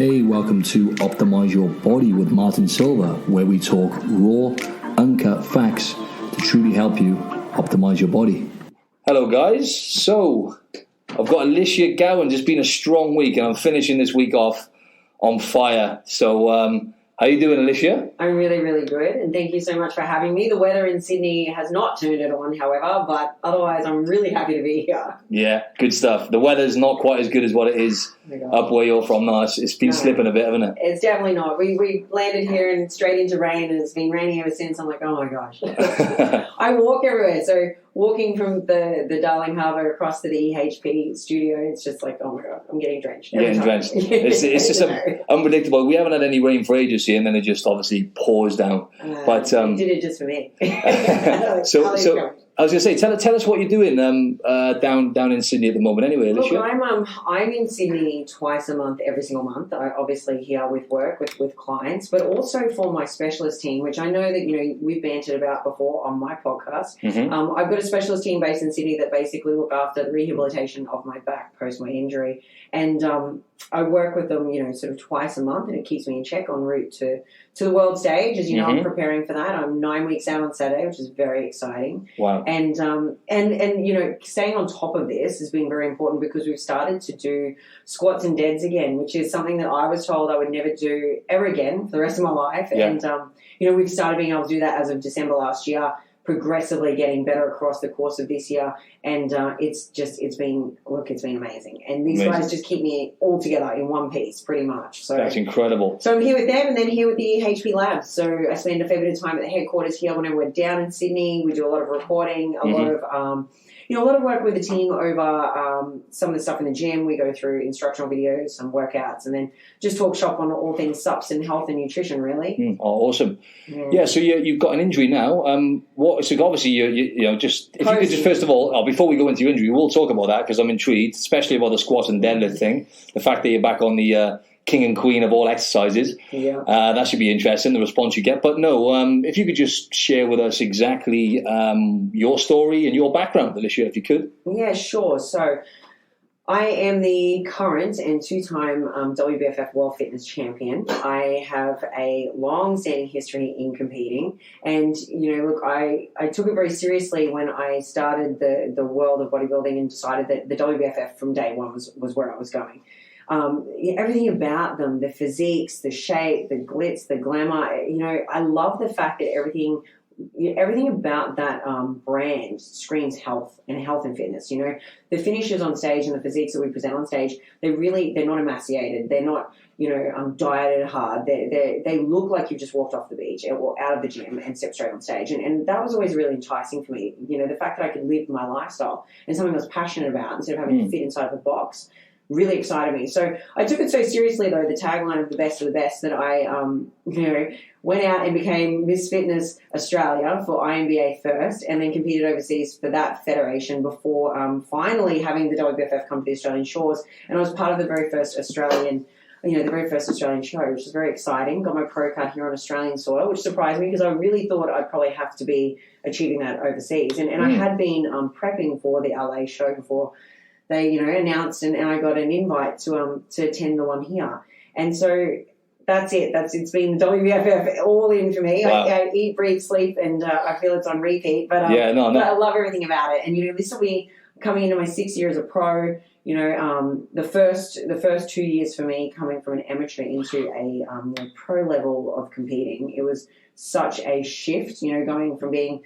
Hey, welcome to Optimize Your Body with Martin Silva, where we talk raw, uncut facts to truly help you optimize your body. Hello guys, so I've got Alicia Gowans. It's been a strong week and I'm finishing this week off on fire. So how you doing, Alicia? I'm really, really good, and thank you so much for having me. The weather in Sydney has not turned it on, however, but otherwise I'm really happy to be here. Yeah, good stuff. The weather's not quite as good as what it is up where you're from. No, it's been slipping a bit, hasn't it? It's definitely not. We landed here and straight into rain, and it's been raining ever since. I'm like, oh my gosh. I walk everywhere, so walking from the Darling Harbour across to the EHP studio, it's just like, oh my God, I'm getting drenched. It's just unpredictable. We haven't had any rain for ages here, and then it just obviously pours down. But you did it just for me. So I was going to say, tell us what you're doing down in Sydney at the moment. Anyway, Alicia. Look, I'm in Sydney twice a month, every single month. I obviously here with work with clients, but also for my specialist team, which I know that we've bantered about before on my podcast. Mm-hmm. I've got a specialist team based in Sydney that basically look after the rehabilitation of my back post my injury, and I work with them, sort of twice a month, and it keeps me in check en route to the world stage. As you know, I'm preparing for that. I'm 9 weeks out on Saturday, which is very exciting. Wow. And staying on top of this has been very important because we've started to do squats and deads again, which is something that I was told I would never do ever again for the rest of my life. Yeah. And we've started being able to do that as of December last year, progressively getting better across the course of this year, and it's been amazing. And these guys just keep me all together in one piece, pretty much. So that's incredible. So I'm here with them, and then here with the EHP Labs. So I spend a fair bit of time at the headquarters here whenever we're down in Sydney. We do a lot of reporting, a lot of work with the team over some of the stuff in the gym. We go through instructional videos, some workouts, and then just talk shop on all things subs and health and nutrition, really. Awesome. Yeah, so you've got an injury now. So obviously, you could just, first of all, before we go into your injury, we'll talk about that because I'm intrigued, especially about the squat and deadlift thing, the fact that you're back on the king and queen of all exercises. Yeah. That should be interesting, the response you get. But no, if you could just share with us exactly your story and your background, Alicia, if you could. Yeah, sure. So I am the current and two-time Wbff World Fitness Champion. I have a long-standing history in competing. And, I took it very seriously when I started the world of bodybuilding and decided that the Wbff from day one was where I was going. Everything about them, the physiques, the shape, the glitz, the glamour, I love the fact that everything about that brand screams health and fitness. The finishes on stage and the physiques that we present on stage, they're not emaciated. They're not, dieted hard. They look like you've just walked off the beach or out of the gym and stepped straight on stage. And that was always really enticing for me. The fact that I could live my lifestyle and something I was passionate about instead of having to fit inside of a box really excited me. So I took it so seriously, though, the tagline of the best, that I, went out and became Miss Fitness Australia for INBA first, and then competed overseas for that federation before finally having the WBFF come to the Australian shores. And I was part of the very first Australian show, which was very exciting. Got my pro card here on Australian soil, which surprised me because I really thought I'd probably have to be achieving that overseas. And I had been prepping for the LA show before they, announced, and I got an invite to attend the one here. And so that's it. It's been the WBFF all in for me. Wow. I eat, breathe, sleep, and I feel it's on repeat. But but I love everything about it. And this will be coming into my 6th year as a pro. The first 2 years for me coming from an amateur into a pro level of competing, it was such a shift. Going from being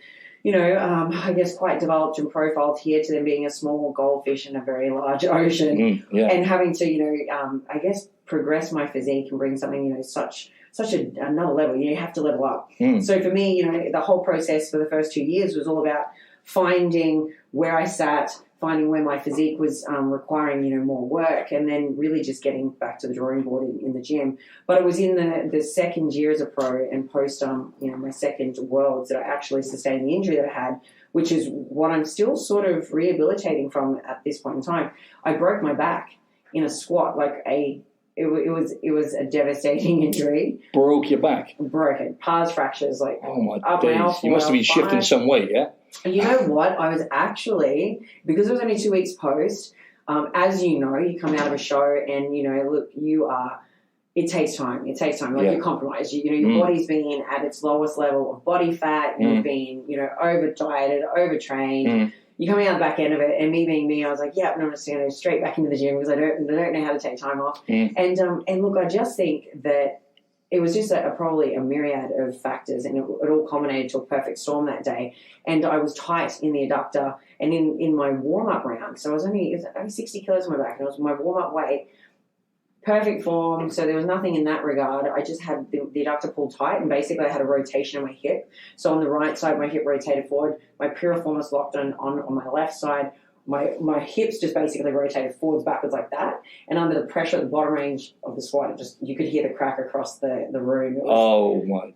I guess quite developed and profiled here to them being a small goldfish in a very large ocean, and having to, I guess, progress my physique and bring something, such another level. You have to level up. So for me, the whole process for the first 2 years was all about finding where I sat, finding where my physique was requiring, more work, and then really just getting back to the drawing board in the gym. But it was in the second year as a pro and post, my second Worlds that I actually sustained the injury that I had, which is what I'm still sort of rehabilitating from at this point in time. I broke my back in a squat, it was a devastating injury. Broke your back? Broke it. Pars fractures, oh my days. You must have been shifting some weight, yeah? And you know what? I was actually, because it was only 2 weeks post, as you know, you come out of a show and, look, you are It takes time. Like you're compromised. Your body's been at its lowest level of body fat. You've been, over dieted, overtrained. You're coming out the back end of it, and me being me, I was like, I'm just going to go straight back into the gym because I don't know how to take time off. And look, I just think that it was just probably a myriad of factors, and it all culminated to a perfect storm that day. And I was tight in the adductor and in my warm-up round. So it was only 60 kilos on my back, and it was my warm-up weight. Perfect form, so there was nothing in that regard. I just had the adductor pulled tight, and basically I had a rotation on my hip. So on the right side, my hip rotated forward. My piriformis locked on my left side. My hips just basically rotated forwards, backwards like that. And under the pressure at the bottom range of the squat, you could hear the crack across the room. And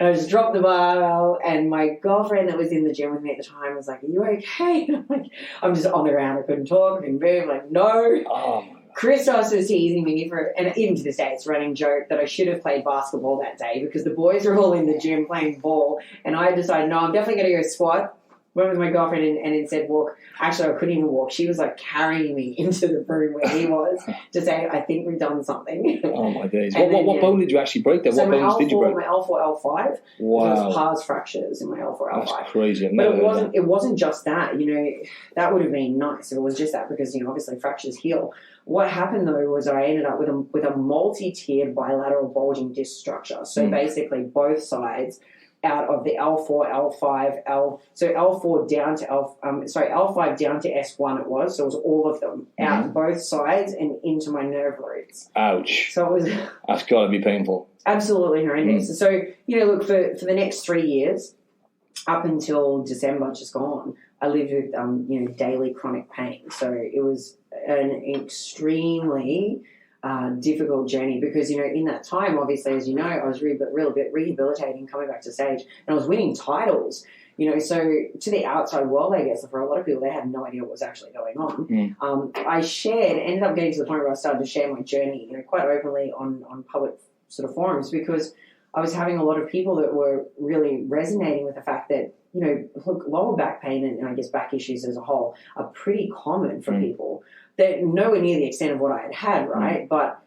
I just dropped the barbell, and my girlfriend that was in the gym with me at the time was like, "Are you okay?" And I'm just on the ground. I couldn't talk, I couldn't move. Like, no. Oh. Christos was teasing me and even to this day, it's a running joke that I should have played basketball that day because the boys were all in the gym playing ball, and I decided, no, I'm definitely going to go squat. Went with my girlfriend and instead walk. Actually, I couldn't even walk. She was like carrying me into the room where he was to say, I think we've done something. Oh my days. What bone did you actually break there? So what bones did you break? My L4, L5. Wow. There was pars fractures in my L4, L5. That's crazy. But it wasn't just that. That would have been nice if it was just that because, obviously fractures heal. What happened though was I ended up with a multi-tiered bilateral bulging disc structure. So basically both sides out of the L4, L5, so L4 down to L5 down to S1 it was. So it was all of them out both sides and into my nerve roots. Ouch. So it was... That's got to be painful. Absolutely horrendous. So, look, for the next 3 years, up until December just gone, I lived with, daily chronic pain. So it was an extremely... difficult journey because, in that time, obviously, as you know, I was rehabilitating, coming back to stage, and I was winning titles, so to the outside world, I guess, for a lot of people, they had no idea what was actually going on. I ended up getting to the point where I started to share my journey, quite openly on public sort of forums because I was having a lot of people that were really resonating with the fact that, look, lower back pain and I guess back issues as a whole are pretty common for people. They're nowhere near the extent of what I had, right? But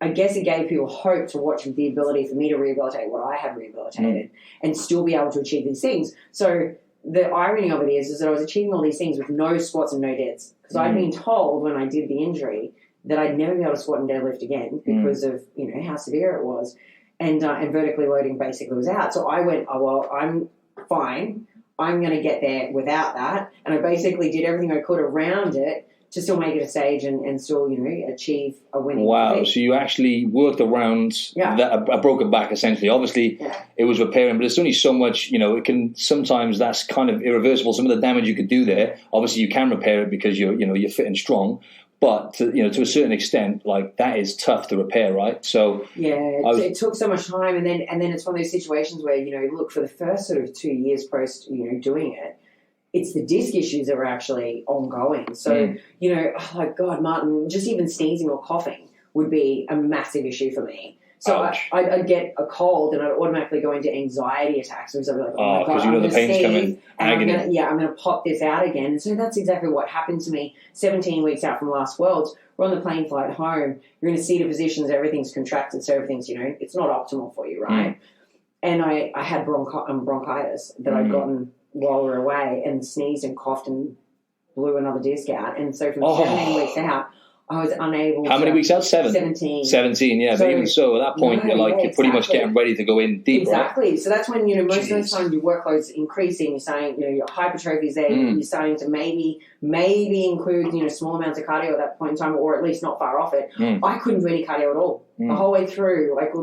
I guess it gave people hope to watch the ability for me to rehabilitate what I had rehabilitated and still be able to achieve these things. So the irony of it is that I was achieving all these things with no squats and no deads because I'd been told when I did the injury that I'd never be able to squat and deadlift again because of, how severe it was. And vertically loading basically was out. So I went, I'm fine. I'm going to get there without that. And I basically did everything I could around it to still make it a stage and still, achieve a winning. Wow. Thing. So you actually worked around a broken back, essentially. Obviously, it was repairing, but there's only so much, sometimes that's kind of irreversible. Some of the damage you could do there, obviously you can repair it because you're fit and strong. But, to a certain extent, like, that is tough to repair, right? So it took so much time. And then it's one of those situations where, look, for the first sort of 2 years post, doing it, it's the disc issues that were actually ongoing. So, like, God, Martin, just even sneezing or coughing would be a massive issue for me. So I'd get a cold and I'd automatically go into anxiety attacks because I'd be like, oh my God, because the pain's coming. And I'm going to pop this out again. And so that's exactly what happened to me 17 weeks out from last Worlds. We're on the plane flight home. You're in a seated positions. Everything's contracted. So everything's, it's not optimal for you, right? And I had bronchitis that I'd gotten while we were away and sneezed and coughed and blew another disc out. And so from 17 weeks out, I was unable How many weeks out? 17. 17, yeah. So, but even so, at that point, you're pretty much getting ready to go in deep, Exactly. Right? So that's when, most of the time your workload's increasing. You're saying, your hypertrophy's there. You're starting to maybe include, small amounts of cardio at that point in time, or at least not far off it. I couldn't do any cardio at all. The whole way through. Like,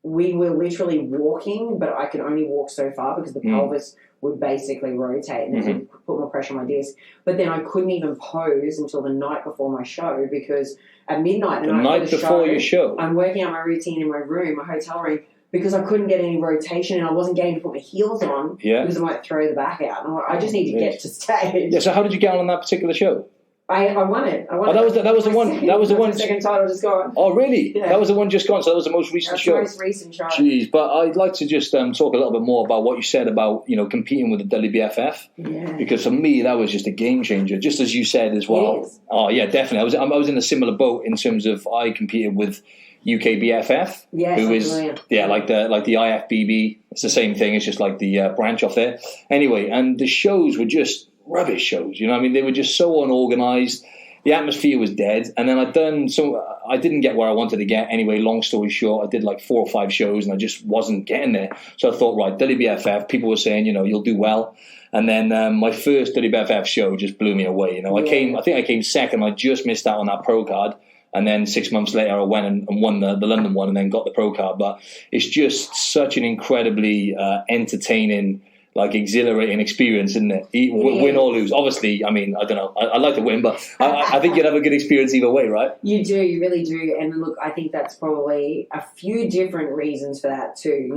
we were literally walking, but I could only walk so far because the pelvis would basically rotate and it would put more pressure on my disc. But then I couldn't even pose until the night before my show because at midnight, the night before your show, I'm working out my routine in my room, my hotel room, because I couldn't get any rotation and I wasn't getting to put my heels on because I might throw the back out. And I just need to get to stage. Yeah, so how did you get on that particular show? I won it. That was the one. That was the one. Second title just gone. Oh, really? Yeah. That was the one just gone. So that was the most recent show. Most recent show. Jeez, but I'd like to just talk a little bit more about what you said about competing with the Wbff. Yeah. Because for me that was just a game changer. Just as you said as well. It is. Oh yeah, definitely. I was in a similar boat in terms of I competed with UKBFF. Yes, who is like the IFBB. It's the same thing. It's just like the branch off there. Anyway, and the shows were just rubbish shows. You know what I mean? They were just so unorganized. The atmosphere was dead. And then I didn't get where I wanted to get. Anyway, long story short, I did like 4 or 5 shows and I just wasn't getting there. So I thought, right, WBFF, people were saying, you'll do well. And then my first WBFF show just blew me away. I think I came second. I just missed out on that pro card. And then 6 months later, I went and won the London one and then got the pro card. But it's just such an incredibly entertaining, exhilarating experience, isn't it? Win or lose. Obviously, I mean, I don't know. I'd like to win, but I think you'd have a good experience either way, right? You do. You really do. And look, I think that's probably a few different reasons for that too.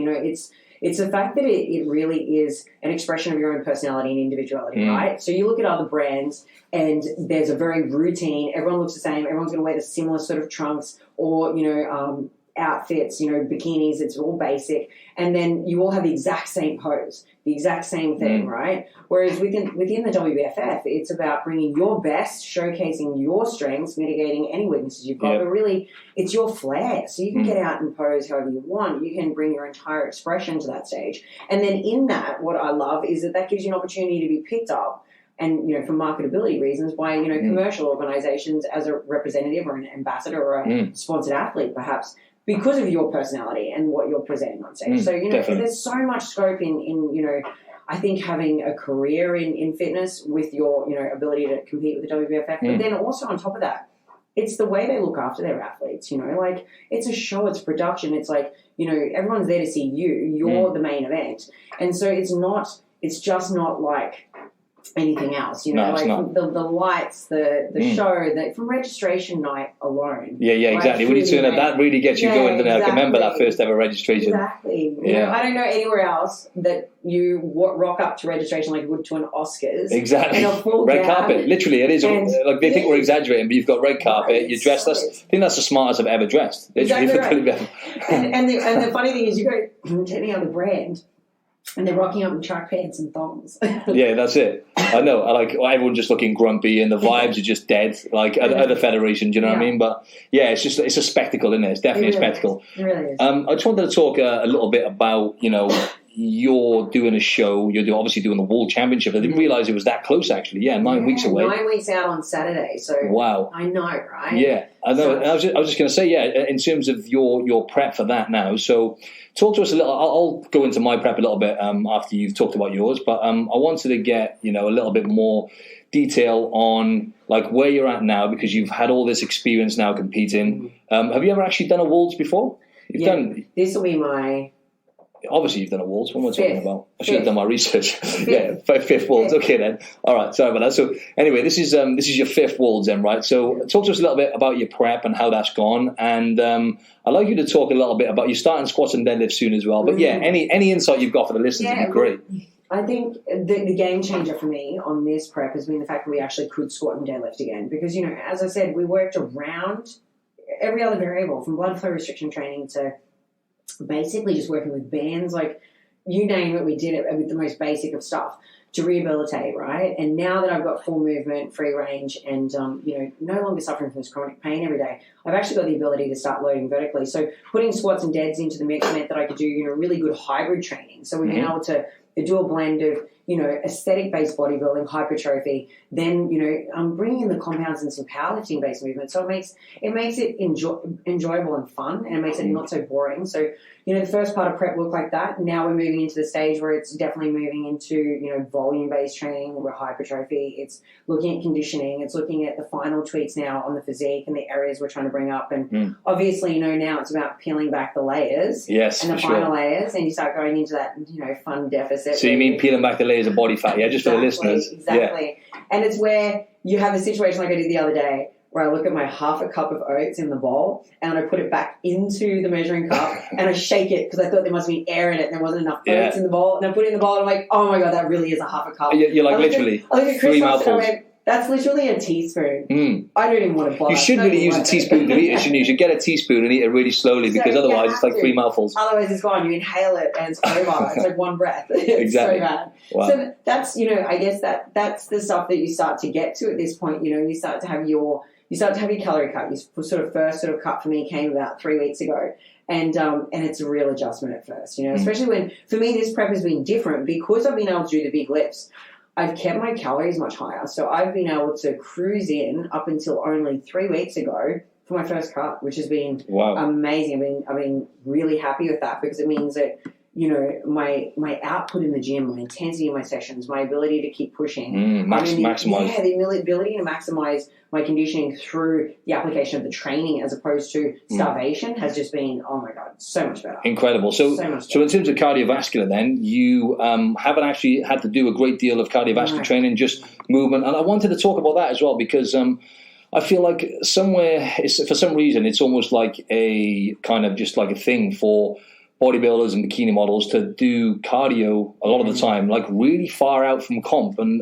It's the fact that it really is an expression of your own personality and individuality, right? So you look at other brands and there's a very routine. Everyone looks the same. Everyone's going to wear the similar sort of trunks or, outfits, bikinis. It's all basic. And then you all have the exact same pose, the exact same thing, right? Whereas within the WBFF, it's about bringing your best, showcasing your strengths, mitigating any weaknesses you've got. But really, it's your flair. So you can get out and pose however you want. You can bring your entire expression to that stage. And then in that, what I love is that gives you an opportunity to be picked up and, for marketability reasons by, commercial organizations as a representative or an ambassador or a sponsored athlete, perhaps, because of your personality and what you're presenting on stage. So, there's so much scope in I think having a career in fitness with your, ability to compete with the WBFF. But then also on top of that, it's the way they look after their athletes, it's a show, it's production. It's everyone's there to see you. You're the main event. And so it's just not like anything else, No, it's not. The lights, the show, from registration night alone. Yeah, exactly. When you turn up, that really gets you going. Exactly. I can remember that first ever registration. Exactly. Yeah. I don't know anywhere else that you rock up to registration like you would to an Oscars. Exactly. And a full red carpet. Literally, it is. They think we're exaggerating, but you've got red carpet. You're dressed. I think that's the smartest I've ever dressed. Literally. Exactly right. and the funny thing is, you go to any other brand, and they're rocking up in track pants and thongs. Yeah, that's it. I know. Everyone just looking grumpy, and the vibes are just dead. Like other federations, you know what I mean? But yeah, it's a spectacle, isn't it? It's definitely a spectacle. It really is. I just wanted to talk a little bit about you're doing a show. You're obviously doing the World Championship. I didn't realize it was that close. Actually, 9 weeks away. 9 weeks out on Saturday. So wow, I know, right? Yeah, I know. And I was just going to say, in terms of your prep for that now. So talk to us a little. I'll go into my prep a little bit after you've talked about yours. But I wanted to get a little bit more detail on where you're at now, because you've had all this experience now competing. Have you ever actually done a Worlds before? This will be my. Obviously, you've done a Worlds. What am I talking about? I should have done my research. Fifth Worlds. Okay, then. All right, sorry about that. So, anyway, this is your 5th Worlds, then, right? So, talk to us a little bit about your prep and how that's gone. And I'd like you to talk a little bit about you starting squats and deadlifts soon as well. But any insight you've got for the listeners would be great. I think the game changer for me on this prep has been the fact that we actually could squat and deadlift again, because as I said, we worked around every other variable, from blood flow restriction training to basically just working with bands, you name it, we did it with the most basic of stuff to rehabilitate, right? And now that I've got full movement, free range, and no longer suffering from this chronic pain every day, I've actually got the ability to start loading vertically. So putting squats and deads into the mix meant that I could do really good hybrid training. So we've been able to do a blend of aesthetic-based bodybuilding, hypertrophy. Then I'm bringing in the compounds and some powerlifting-based movement. So it makes it enjoyable and fun, and it makes it not so boring. So the first part of prep looked like that. Now we're moving into the stage where it's definitely moving into volume-based training, where hypertrophy. It's looking at conditioning. It's looking at the final tweaks now on the physique and the areas we're trying to bring up. And obviously, now it's about peeling back the layers. Yes, and the final layers, and you start going into that fun deficit. So you mean peeling back the layers of body fat? Yeah, just for the listeners. Exactly. Yeah. And it's where you have a situation like I did the other day, where I look at my half a cup of oats in the bowl and I put it back into the measuring cup and I shake it because I thought there must be air in it and there wasn't enough oats in the bowl. And I put it in the bowl and I'm like, oh my God, that really is a half a cup. You're literally I look at 3 Chris and I mouthfuls. went, That's literally a teaspoon. I don't even want to bother. You should really use a teaspoon to eat it, shouldn't you? You should get a teaspoon and eat it really slowly because otherwise it's like 3 mouthfuls. Otherwise it's gone. You inhale it and it's over. It's like one breath. It's exactly. so bad. Wow. So that's, I guess that's the stuff that you start to get to at this point. You start to have your calorie cut. Your first cut for me came about 3 weeks ago. And it's a real adjustment at first, especially when, for me, this prep has been different because I've been able to do the big lifts. I've kept my calories much higher. So I've been able to cruise in up until only 3 weeks ago for my first cut, which has been amazing. I've been really happy with that because it means that, my output in the gym, my intensity in my sessions, my ability to keep pushing. Maximize. Yeah, the ability to maximize my conditioning through the application of the training as opposed to starvation has just been, oh my God, so much better. Incredible. So in terms of cardiovascular then, you haven't actually had to do a great deal of cardiovascular training, just movement. And I wanted to talk about that as well because I feel like for some reason, it's almost like a kind of just like a thing for bodybuilders and bikini models to do cardio a lot of the time, like really far out from comp, and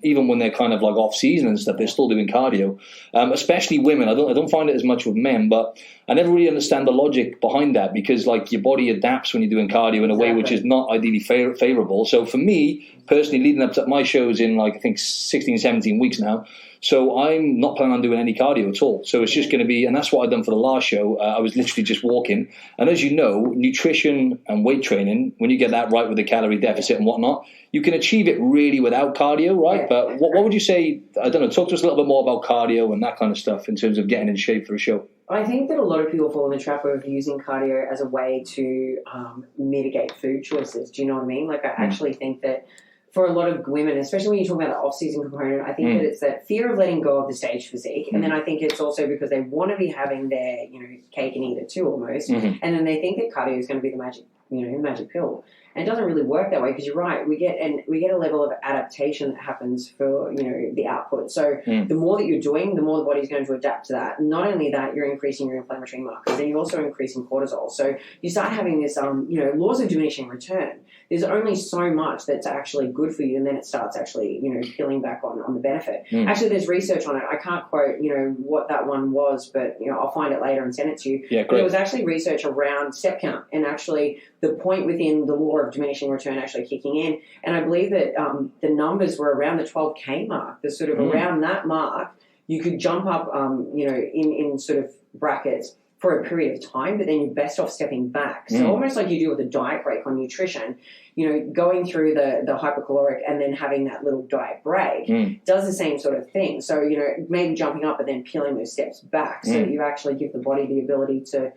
even when they're kind of like off season and stuff, they're still doing cardio. Especially women. I don't find it as much with men, but I never really understand the logic behind that because like your body adapts when you're doing cardio in a way which is not ideally favorable. So for me personally, leading up to my shows in like I think 16, 17 weeks now. So I'm not planning on doing any cardio at all. So it's just going to be, and that's what I've done for the last show. I was literally just walking. And as you know, nutrition and weight training, when you get that right with the calorie deficit and whatnot, you can achieve it really without cardio, right? Yeah. But what would you say, I don't know, talk to us a little bit more about cardio and that kind of stuff in terms of getting in shape for a show. I think that a lot of people fall in the trap of using cardio as a way to mitigate food choices. Do you know what I mean? Like I actually think that for a lot of women, especially when you talk about the off-season component, I think that it's that fear of letting go of the stage physique. And then I think it's also because they want to be having their, cake and eat it too almost. And then they think that cardio is going to be the magic pill. And it doesn't really work that way because you're right. We get a level of adaptation that happens for, the output. So the more that you're doing, the more the body's going to adapt to that. Not only that, you're increasing your inflammatory markers, then you're also increasing cortisol. So you start having this, laws of diminishing return. There's only so much that's actually good for you, and then it starts actually, peeling back on the benefit. Actually, there's research on it. I can't quote, what that one was, but, I'll find it later and send it to you. Yeah, great. But it was actually research around step count and actually the point within the law of diminishing return actually kicking in. And I believe that the numbers were around the 12K mark, the sort of around that mark, you could jump up, in sort of brackets for a period of time, but then you're best off stepping back. So almost like you do with a diet break on nutrition, going through the hypercaloric and then having that little diet break does the same sort of thing. So, maybe jumping up but then peeling those steps back so that you actually give the body the ability to,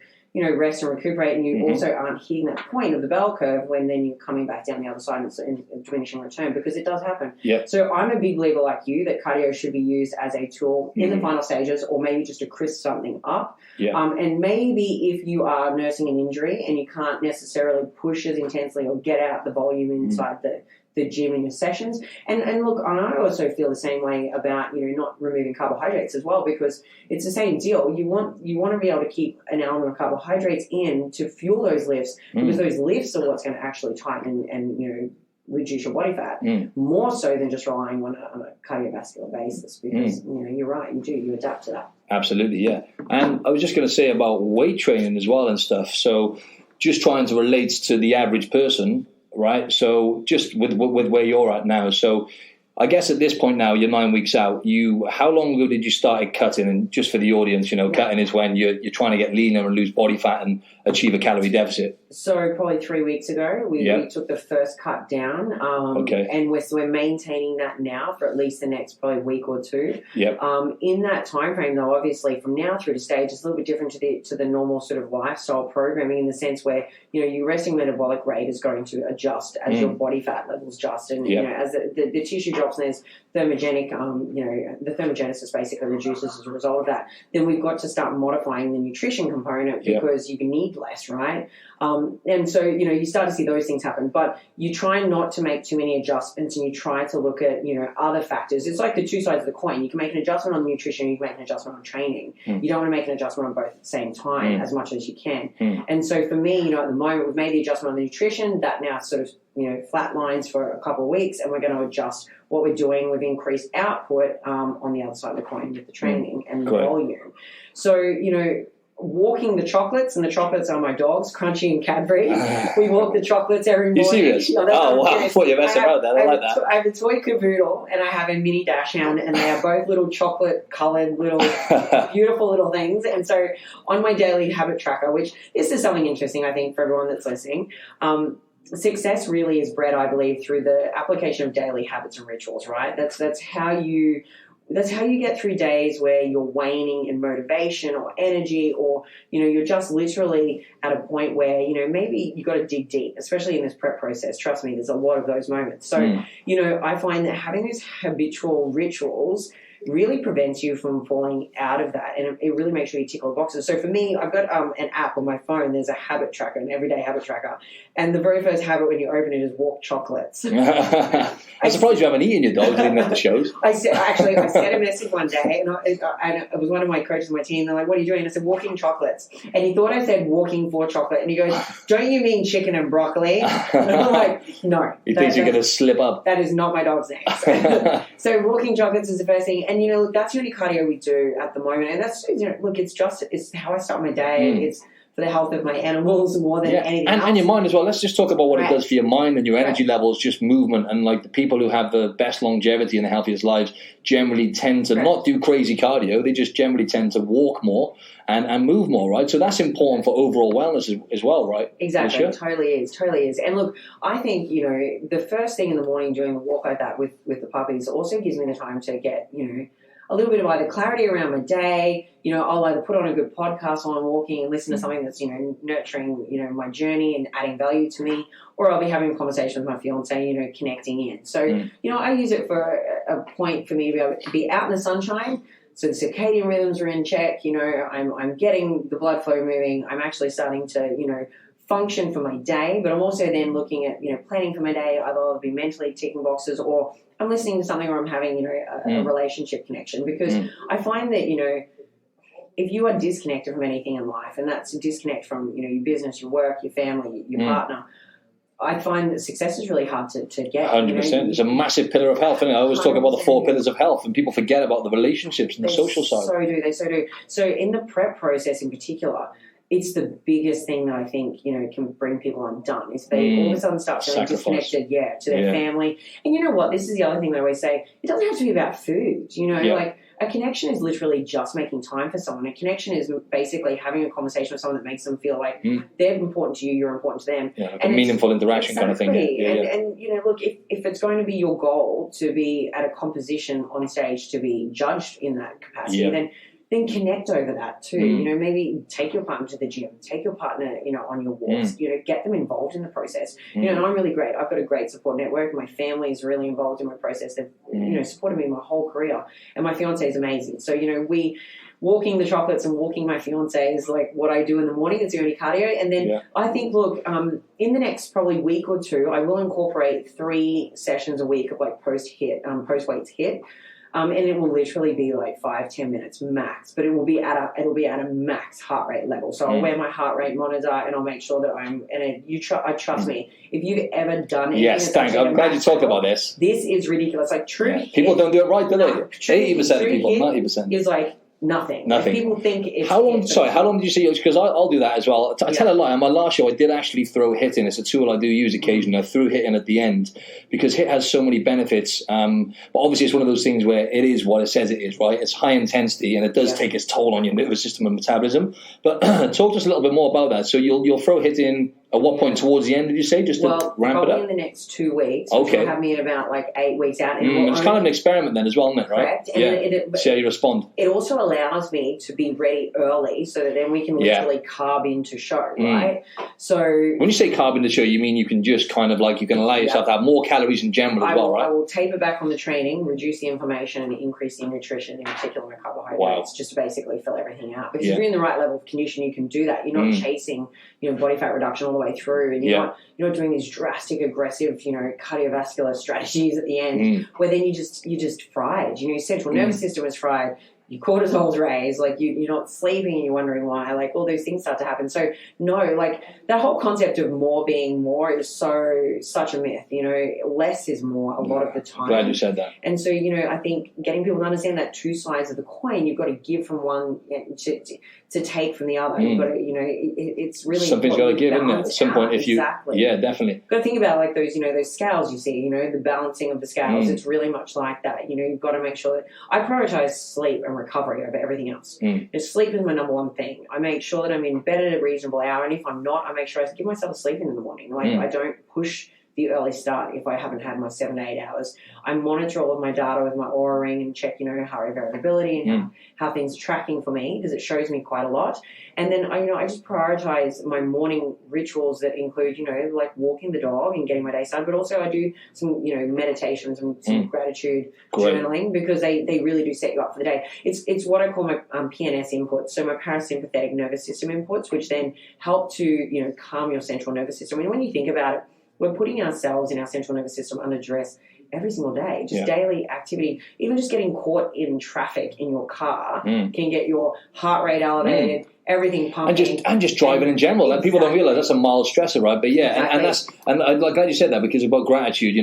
rest and recuperate, and you also aren't hitting that point of the bell curve when then you're coming back down the other side and diminishing return, because it does happen. Yep. So I'm a big believer like you that cardio should be used as a tool in the final stages, or maybe just to crisp something up. Yeah. And maybe if you are nursing an injury and you can't necessarily push as intensely or get out the volume inside the gym in your sessions. And look, and I also feel the same way about, not removing carbohydrates as well, because it's the same deal. You want to be able to keep an element of carbohydrates in to fuel those lifts, because those lifts are what's going to actually tighten and reduce your body fat, more so than just relying on a cardiovascular basis, because, you're right, you adapt to that. Absolutely, yeah. And I was just going to say about weight training as well and stuff. So just trying to relate to the average person, right? So just with where you're at now. So I guess at this point now, you're 9 weeks out. How long ago did you start cutting? And just for the audience, cutting is when you're trying to get leaner and lose body fat and achieve a calorie deficit. So probably 3 weeks ago, we took the first cut down. And we're maintaining that now for at least the next probably week or two. Yep. In that time frame, though, obviously from now through to stage, it's a little bit different to the normal sort of lifestyle programming, in the sense where your resting metabolic rate is going to adjust as your body fat levels adjust, and as the tissue drops and there's thermogenic, the thermogenesis basically reduces as a result of that. Then we've got to start modifying the nutrition component because you need less, right? And so, you start to see those things happen, but you try not to make too many adjustments, and you try to look at, other factors. It's like the two sides of the coin. You can make an adjustment on nutrition, you can make an adjustment on training. You don't want to make an adjustment on both at the same time as much as you can. And so for me, at the moment, we've made the adjustment on the nutrition. That now sort of, flat lines for a couple of weeks, and we're going to adjust what we're doing with increased output on the other side of the coin with the training and the volume. So, walking the chocolates, and the chocolates are my dogs, Crunchy and Cadbury. We walk the chocolates every morning. You serious? Oh, wow. I thought you were messing around there. I like that. I have a toy cavoodle, and I have a mini dachshund, and they are both little chocolate-coloured little beautiful little things. And so on my daily habit tracker, which this is something interesting, I think, for everyone that's listening, success really is bred, I believe, through the application of daily habits and rituals, right? That's how you get through days where you're waning in motivation or energy, or, you're just literally at a point where, maybe you got to dig deep, especially in this prep process. Trust me, there's a lot of those moments. So, I find that having these habitual rituals really prevents you from falling out of that, and it really makes sure you tick all the boxes. So for me, I've got an app on my phone. There's a habit tracker, an everyday habit tracker, and the very first habit when you open it is walk chocolates. I'm surprised you haven't eaten your dogs leading up the shows. I sent a message one day, and it was one of my coaches on my team. They're like, "What are you doing?" I said, "Walking chocolates," and he thought I said walking for chocolate, and he goes, "Don't you mean chicken and broccoli?" And I'm like, "No." He thinks you're going to slip up. That is not my dog's name. So walking chocolates is the first thing. And, look, that's the only cardio we do at the moment. And that's, look, it's how I start my day. It's for the health of my animals more than anything else. And your mind as well. Let's just talk about what it does for your mind and your energy levels, just movement. And, like, the people who have the best longevity and the healthiest lives generally tend to not do crazy cardio. They just generally tend to walk more and move more, right? So that's important for overall wellness as well, right? Exactly. It totally is. And look, I think, the first thing in the morning doing a walk like that with the puppies also gives me the time to get, a little bit of either clarity around my day. I'll either put on a good podcast while I'm walking and listen to something that's, nurturing, my journey and adding value to me, or I'll be having a conversation with my fiance, connecting in. So, I use it for a point for me to be able to be out in the sunshine. So the circadian rhythms are in check. I'm getting the blood flow moving. I'm actually starting to, function for my day, but I'm also then looking at, planning for my day. Either I'll be mentally ticking boxes, or I'm listening to something where I'm having, a relationship connection. Because I find that, if you are disconnected from anything in life, and that's a disconnect from, your business, your work, your family, your partner, I find that success is really hard to get. 100%. It's a massive pillar of health. And I always talk about the 4 pillars of health, and people forget about the relationships and the social side. They so do. So in the prep process in particular, it's the biggest thing that I think, can bring people undone, is they all of a sudden start feeling disconnected, to their family. And you know what? This is the other thing that I always say. It doesn't have to be about food, like a connection is literally just making time for someone. A connection is basically having a conversation with someone that makes them feel like they're important to you, you're important to them. Yeah, like a meaningful interaction kind of thing. And look, if it's going to be your goal to be at a composition on stage to be judged in that capacity, then connect over that too. Maybe take your partner to the gym, take your partner, on your walks, get them involved in the process. And I'm really great. I've got a great support network. My family is really involved in my process. They've, supported me my whole career. And my fiance is amazing. So, we walking the chocolates and walking my fiance is like what I do in the morning. It's the only cardio. And then I think, look, in the next probably week or two, I will incorporate 3 sessions a week of like post-weights hit. And it will literally be like 5-10 minutes max, but it'll be at a max heart rate level. So I'll wear my heart rate monitor, and I'll make sure that trust me. If you've ever done it, yes, thanks. I'm glad you talked about this. This is ridiculous. Like true, people don't do it right, do they? 80% of people, 90% is like nothing. People think it's... How long did you see... Because I'll do that as well. I tell a lie. On my last show, I did actually throw HIIT in. It's a tool I do use occasionally. I threw HIIT in at the end because HIIT has so many benefits. But obviously, it's one of those things where it is what it says it is, right? It's high intensity, and it does take its toll on your nervous system and metabolism. But talk to us a little bit more about that. So you'll throw HIIT in at what point towards the end, did you say? Just to ramp it up? Probably in the next 2 weeks. Okay. Which will have me at about like 8 weeks out. It's kind of an experiment then as well, isn't it? Right? Correct. And see how you respond. It also allows me to be ready early so that then we can literally carb into show, right? So when you say carb into show, you mean you can just kind of like, you can allow yourself to have more calories in general as well, right? I will taper back on the training, reduce the inflammation, and increase the nutrition, in particular my carbohydrates, just to basically fill everything out. Because if you're in the right level of condition, you can do that. You're not chasing, body fat reduction all the way through, and you're not doing these drastic, aggressive, cardiovascular strategies at the end, where then you're just fried. Your central nervous system is fried. Your cortisol's raised, like you're not sleeping and you're wondering why, like all those things start to happen. So no, like that whole concept of more being more is such a myth. Less is more a lot of the time. Glad you said that. And so, I think getting people to understand that two sides of the coin, you've got to give from one to take from the other. You've got to, it's really something's got to give, isn't it? At some point, exactly. Definitely. Got to think about like those, those scales you see, the balancing of the scales. It's really much like that. You've got to make sure that I prioritize sleep and recovery over everything else. Sleep is my number one thing. I make sure that I'm in bed at a reasonable hour, and if I'm not, I make sure I give myself a sleep in the morning. Like I don't push the early start if I haven't had my 7 to 8 hours. I monitor all of my data with my Oura Ring and check, heart rate variability and how things are tracking for me, because it shows me quite a lot. And then I just prioritize my morning rituals that include, like walking the dog and getting my day started, but also I do some, meditations and some gratitude journaling, because they really do set you up for the day. It's what I call my PNS inputs, so my parasympathetic nervous system inputs, which then help to, calm your central nervous system. I mean, when you think about it, we're putting ourselves in our central nervous system under duress every single day. Just daily activity, even just getting caught in traffic in your car can get your heart rate elevated, everything pumping. And just driving in general. And people don't realize that's a mild stressor, right? But and I'm glad you said that, because about gratitude,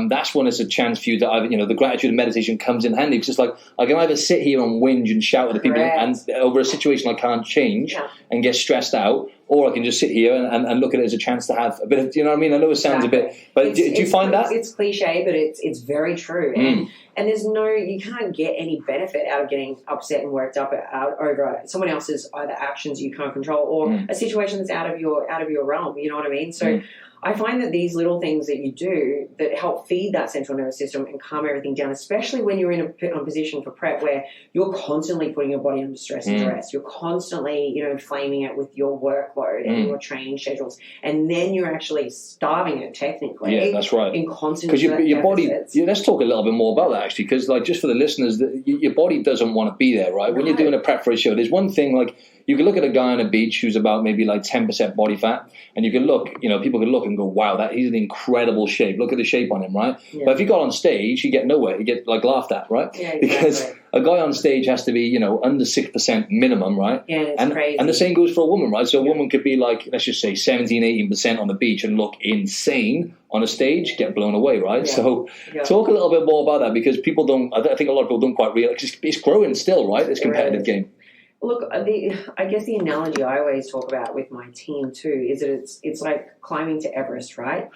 that's when it's a chance for you to either, the gratitude and meditation comes in handy, because it's like I can either sit here and whinge and shout at the people and over a situation I can't change and get stressed out, or I can just sit here and look at it as a chance to have a bit of, I know it sounds a bit, but do you find that? It's cliche, but it's very true. And there's you can't get any benefit out of getting upset and worked up over someone else's either actions you can't control or a situation that's out of your realm. You know what I mean? So I find that these little things that you do that help feed that central nervous system and calm everything down, especially when you're in a position for prep where you're constantly putting your body under stress and duress. You're constantly, inflaming it with your workload and your training schedules. And then you're actually starving it technically. Yeah, that's right. In constant because your body, let's talk a little bit more about that actually, because like just for the listeners, your body doesn't want to be there, right? When you're doing a prep for a show, there's one thing like, you can look at a guy on a beach who's about maybe like 10% body fat, and you can look, people can look and go, wow, he's in incredible shape. Look at the shape on him, right? Yeah. But if he got on stage, you get nowhere. You get like laughed at, right? Yeah, exactly. Because a guy on stage has to be, under 6% minimum, right? Yeah, it's crazy. And the same goes for a woman, right? So a woman could be like, let's just say 17, 18% on the beach and look insane on a stage, get blown away, right? Yeah. So talk a little bit more about that, because people don't, I think a lot of people don't quite realize, it's growing still, right? This competitive game. Look, I guess the analogy I always talk about with my team too is that it's like climbing to Everest, right?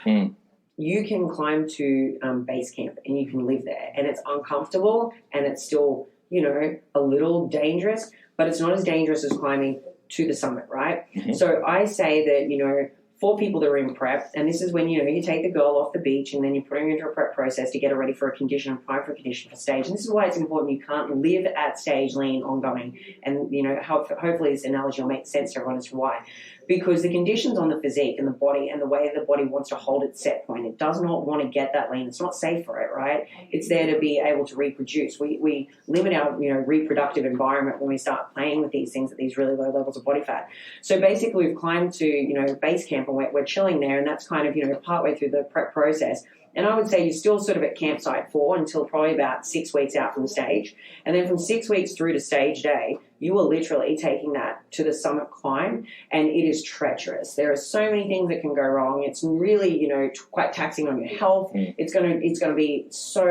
You can climb to base camp and you can live there, and it's uncomfortable and it's still, a little dangerous, but it's not as dangerous as climbing to the summit, right? So I say that, for people that are in prep, and this is when, you take the girl off the beach and then you put her into a prep process to get her ready for a condition and prime for a condition for stage. And this is why it's important you can't live at stage lean ongoing. And, hopefully this analogy will make sense to everyone as to why. Because the conditions on the physique and the body and the way the body wants to hold its set point, it does not want to get that lean. It's not safe for it, right? It's there to be able to reproduce. We limit our, reproductive environment when we start playing with these things at these really low levels of body fat. So basically we've climbed to, base camp, and we're chilling there, and that's kind of, partway through the prep process. And I would say you're still sort of at campsite 4 until probably about 6 weeks out from stage. And then from 6 weeks through to stage day, you are literally taking that to the summit climb, and it is treacherous. There are so many things that can go wrong. It's really, quite taxing on your health. It's going to be so,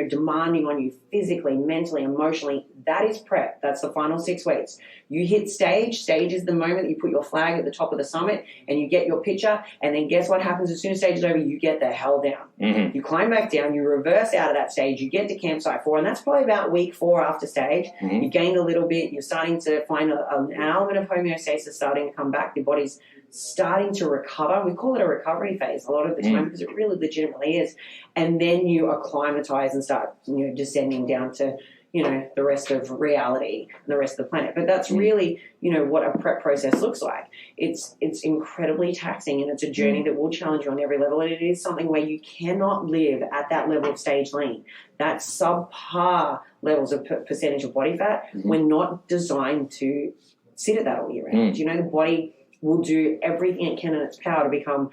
demanding on you physically, mentally, emotionally. That is prep. That's the final 6 weeks. You hit stage. Stage is the moment that you put your flag at the top of the summit and you get your picture. And then guess what happens as soon as stage is over? You get the hell down. You climb back down. You reverse out of that stage. You get to campsite 4. And that's probably about week 4 after stage. You've gained a little bit. You're starting to find an element of homeostasis starting to come back. Your body's starting to recover. We call it a recovery phase a lot of the time because it really legitimately is. And then you acclimatize and start, descending down to, the rest of reality and the rest of the planet. But that's really, what a prep process looks like. It's incredibly taxing, and it's a journey that will challenge you on every level. And it is something where you cannot live at that level of stage lean. That subpar levels of percentage of body fat, we're not designed to sit at that all year round. The body will do everything it can in its power to become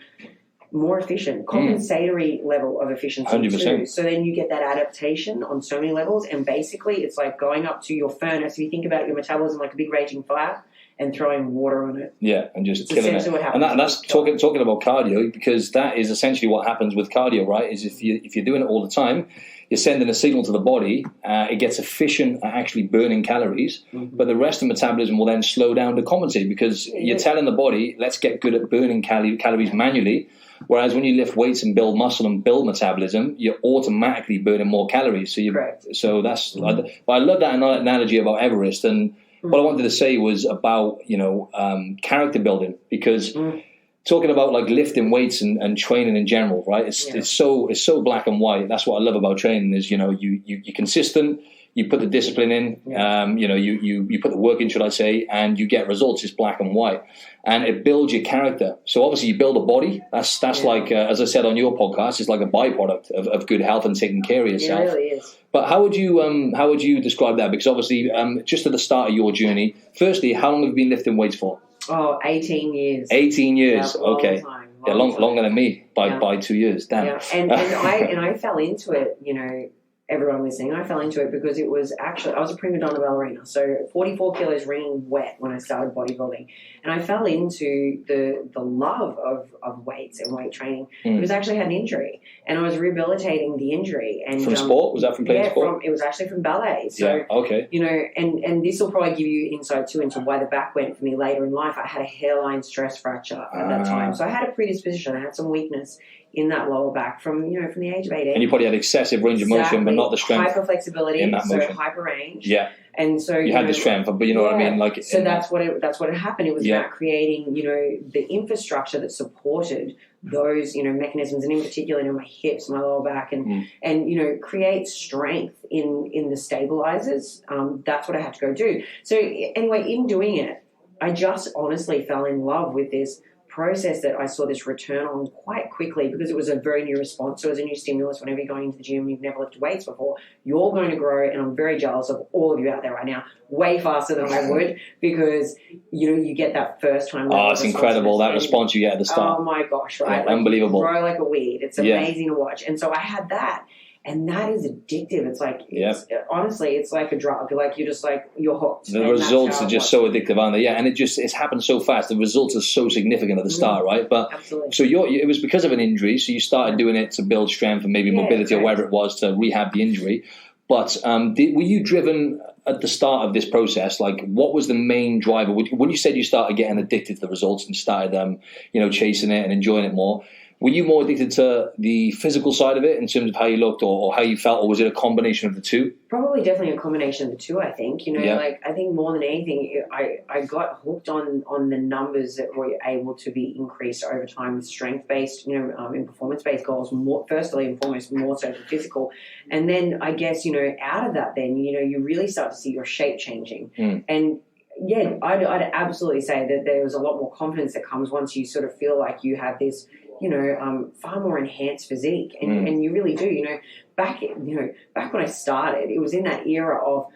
more efficient, compensatory level of efficiency 100%. too. So then you get that adaptation on so many levels, and basically it's like going up to your furnace. If you think about your metabolism like a big raging fire and throwing water on it. Yeah, and just it's killing it. What happens. And that's talking about cardio, because that is essentially what happens with cardio, right? Is if you're doing it all the time, you're sending a signal to the body. It gets efficient at actually burning calories, but the rest of metabolism will then slow down to compensate, because you're telling the body, let's get good at burning calories manually. Whereas when you lift weights and build muscle and build metabolism, you're automatically burning more calories. So that's. But I love that analogy about Everest. And what I wanted to say was about character building, because talking about like lifting weights and training in general, right? It's so black and white. That's what I love about training is you're consistent. You put the discipline in, you put the work in, should I say, and you get results. It's black and white, and it builds your character. So obviously you build a body. That's like, as I said on your podcast, it's like a byproduct of good health and taking care of yourself. It really is. But how would you describe that? Because obviously, just at the start of your journey, firstly, how long have you been lifting weights for? 18 years. 18 years, yeah, okay. Longer than me by 2 years. Damn. Yeah. And I fell into it, everyone listening, I fell into it because it was actually, I was a prima donna ballerina, so 44 kilos wringing wet when I started bodybuilding. And I fell into the love of weights and weight training because I actually had an injury and I was rehabilitating the injury. And from sport? Was that from playing sport? It was actually from ballet. So, okay. And this will probably give you insight too into why the back went for me later in life. I had a hairline stress fracture at that time. So I had a predisposition. I had some weakness in that lower back from the age of 18. And you probably had excessive range of motion, but not the strength. Hyperflexibility, in that motion. so hyper range. Yeah. And so you had the strength, but you know what I mean? Like, so that's what had happened. It was about creating, the infrastructure that supported those, mechanisms, and in particular, my hips, my lower back, and create strength in the stabilizers. That's what I had to go do. So anyway, in doing it, I just honestly fell in love with this process that I saw this return on quite quickly because it was a very new response. So it was a new stimulus. Whenever you're going into the gym, you've never lifted weights before, you're going to grow, and I'm very jealous of all of you out there right now, way faster than I would because, you get that first time. Oh, it's incredible, that response you get at the start. Oh, my gosh, right? Yeah, unbelievable. You grow like a weed. It's amazing to watch. And so I had that. And that is addictive. It's like, honestly, it's like a drug. Like you're hooked. The results are just so addictive, aren't they? Yeah, and it's happened so fast. The results are so significant at the start, right? But absolutely. So it was because of an injury. So you started doing it to build strength and maybe mobility or whatever it was to rehab the injury. But were you driven at the start of this process? Like, what was the main driver? When you said you started getting addicted to the results and started, chasing it and enjoying it more, were you more addicted to the physical side of it in terms of how you looked or how you felt, or was it a combination of the two? Probably definitely a combination of the two, I think. I think more than anything, I got hooked on the numbers that were able to be increased over time with strength-based, in performance-based goals, firstly and foremost, more so than physical. And then I guess, out of that then, you really start to see your shape changing. And yeah, I'd absolutely say that there was a lot more confidence that comes once you sort of feel like you have this, far more enhanced physique, and you really do. Back when I started, it was in that era of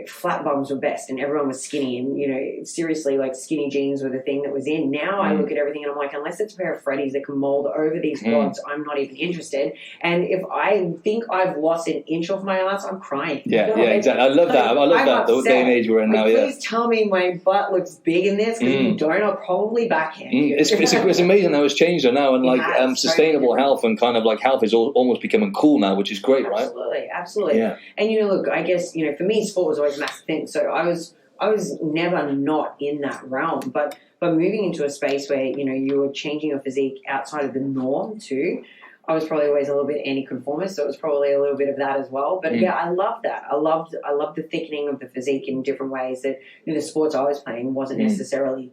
flat bums were best and everyone was skinny, and seriously, like skinny jeans were the thing that was in. Now I look at everything and I'm like, unless it's a pair of Freddies that can mold over these quads, I'm not even interested. And if I think I've lost an inch off my ass, I'm crying. Exactly. I love that. I love that. The day and age we're in now. Please tell me my butt looks big in this, because if you don't, I'll probably backhand you. It's amazing how it's changed now, and sustainable health and kind of like health is almost becoming cool now, which is great, right? Absolutely. Yeah. And look, I guess for me, sport was always a massive thing. So I was never not in that realm, but moving into a space where you were changing your physique outside of the norm too. I was probably always a little bit anti-conformist, so it was probably a little bit of that as well. But I loved that. I loved the thickening of the physique in different ways that the sports I was playing wasn't necessarily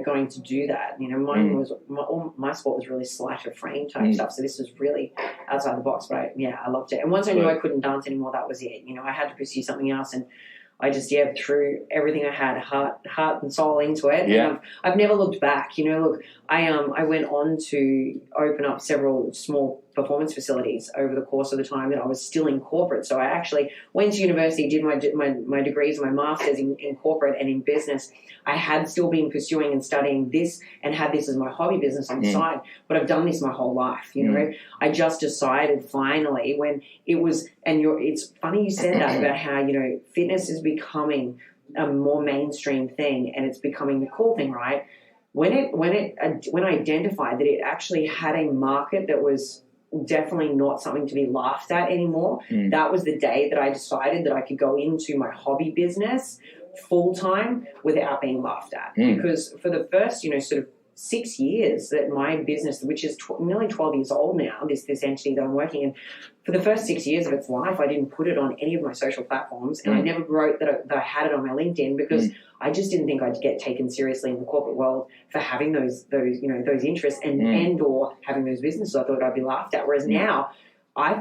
going to do that. Mine was my sport was really slighter frame type stuff. So this was really outside the box. But I loved it. And once I knew I couldn't dance anymore, that was it. I had to pursue something else, and I just threw everything I had, heart and soul into it. Yeah. And I've never looked back. Look, I went on to open up several small performance facilities over the course of the time that I was still in corporate. So I actually went to university, did my degrees, my masters in corporate and in business. I had still been pursuing and studying this and had this as my hobby business on the side, but I've done this my whole life, you know. I just decided finally when it was, and it's funny you said that about how, you know, fitness is becoming a more mainstream thing and it's becoming the cool thing, right? When I identified that it actually had a market that was definitely not something to be laughed at anymore, that was the day that I decided that I could go into my hobby business full time without being laughed at. Because for the first, you know, sort of 6 years that my business, which is nearly 12 years old now, this entity that I'm working in, for the first 6 years of its life, I didn't put it on any of my social platforms, and I never wrote that I had it on my LinkedIn because I just didn't think I'd get taken seriously in the corporate world for having those interests and or having those businesses. I thought I'd be laughed at. Whereas now, I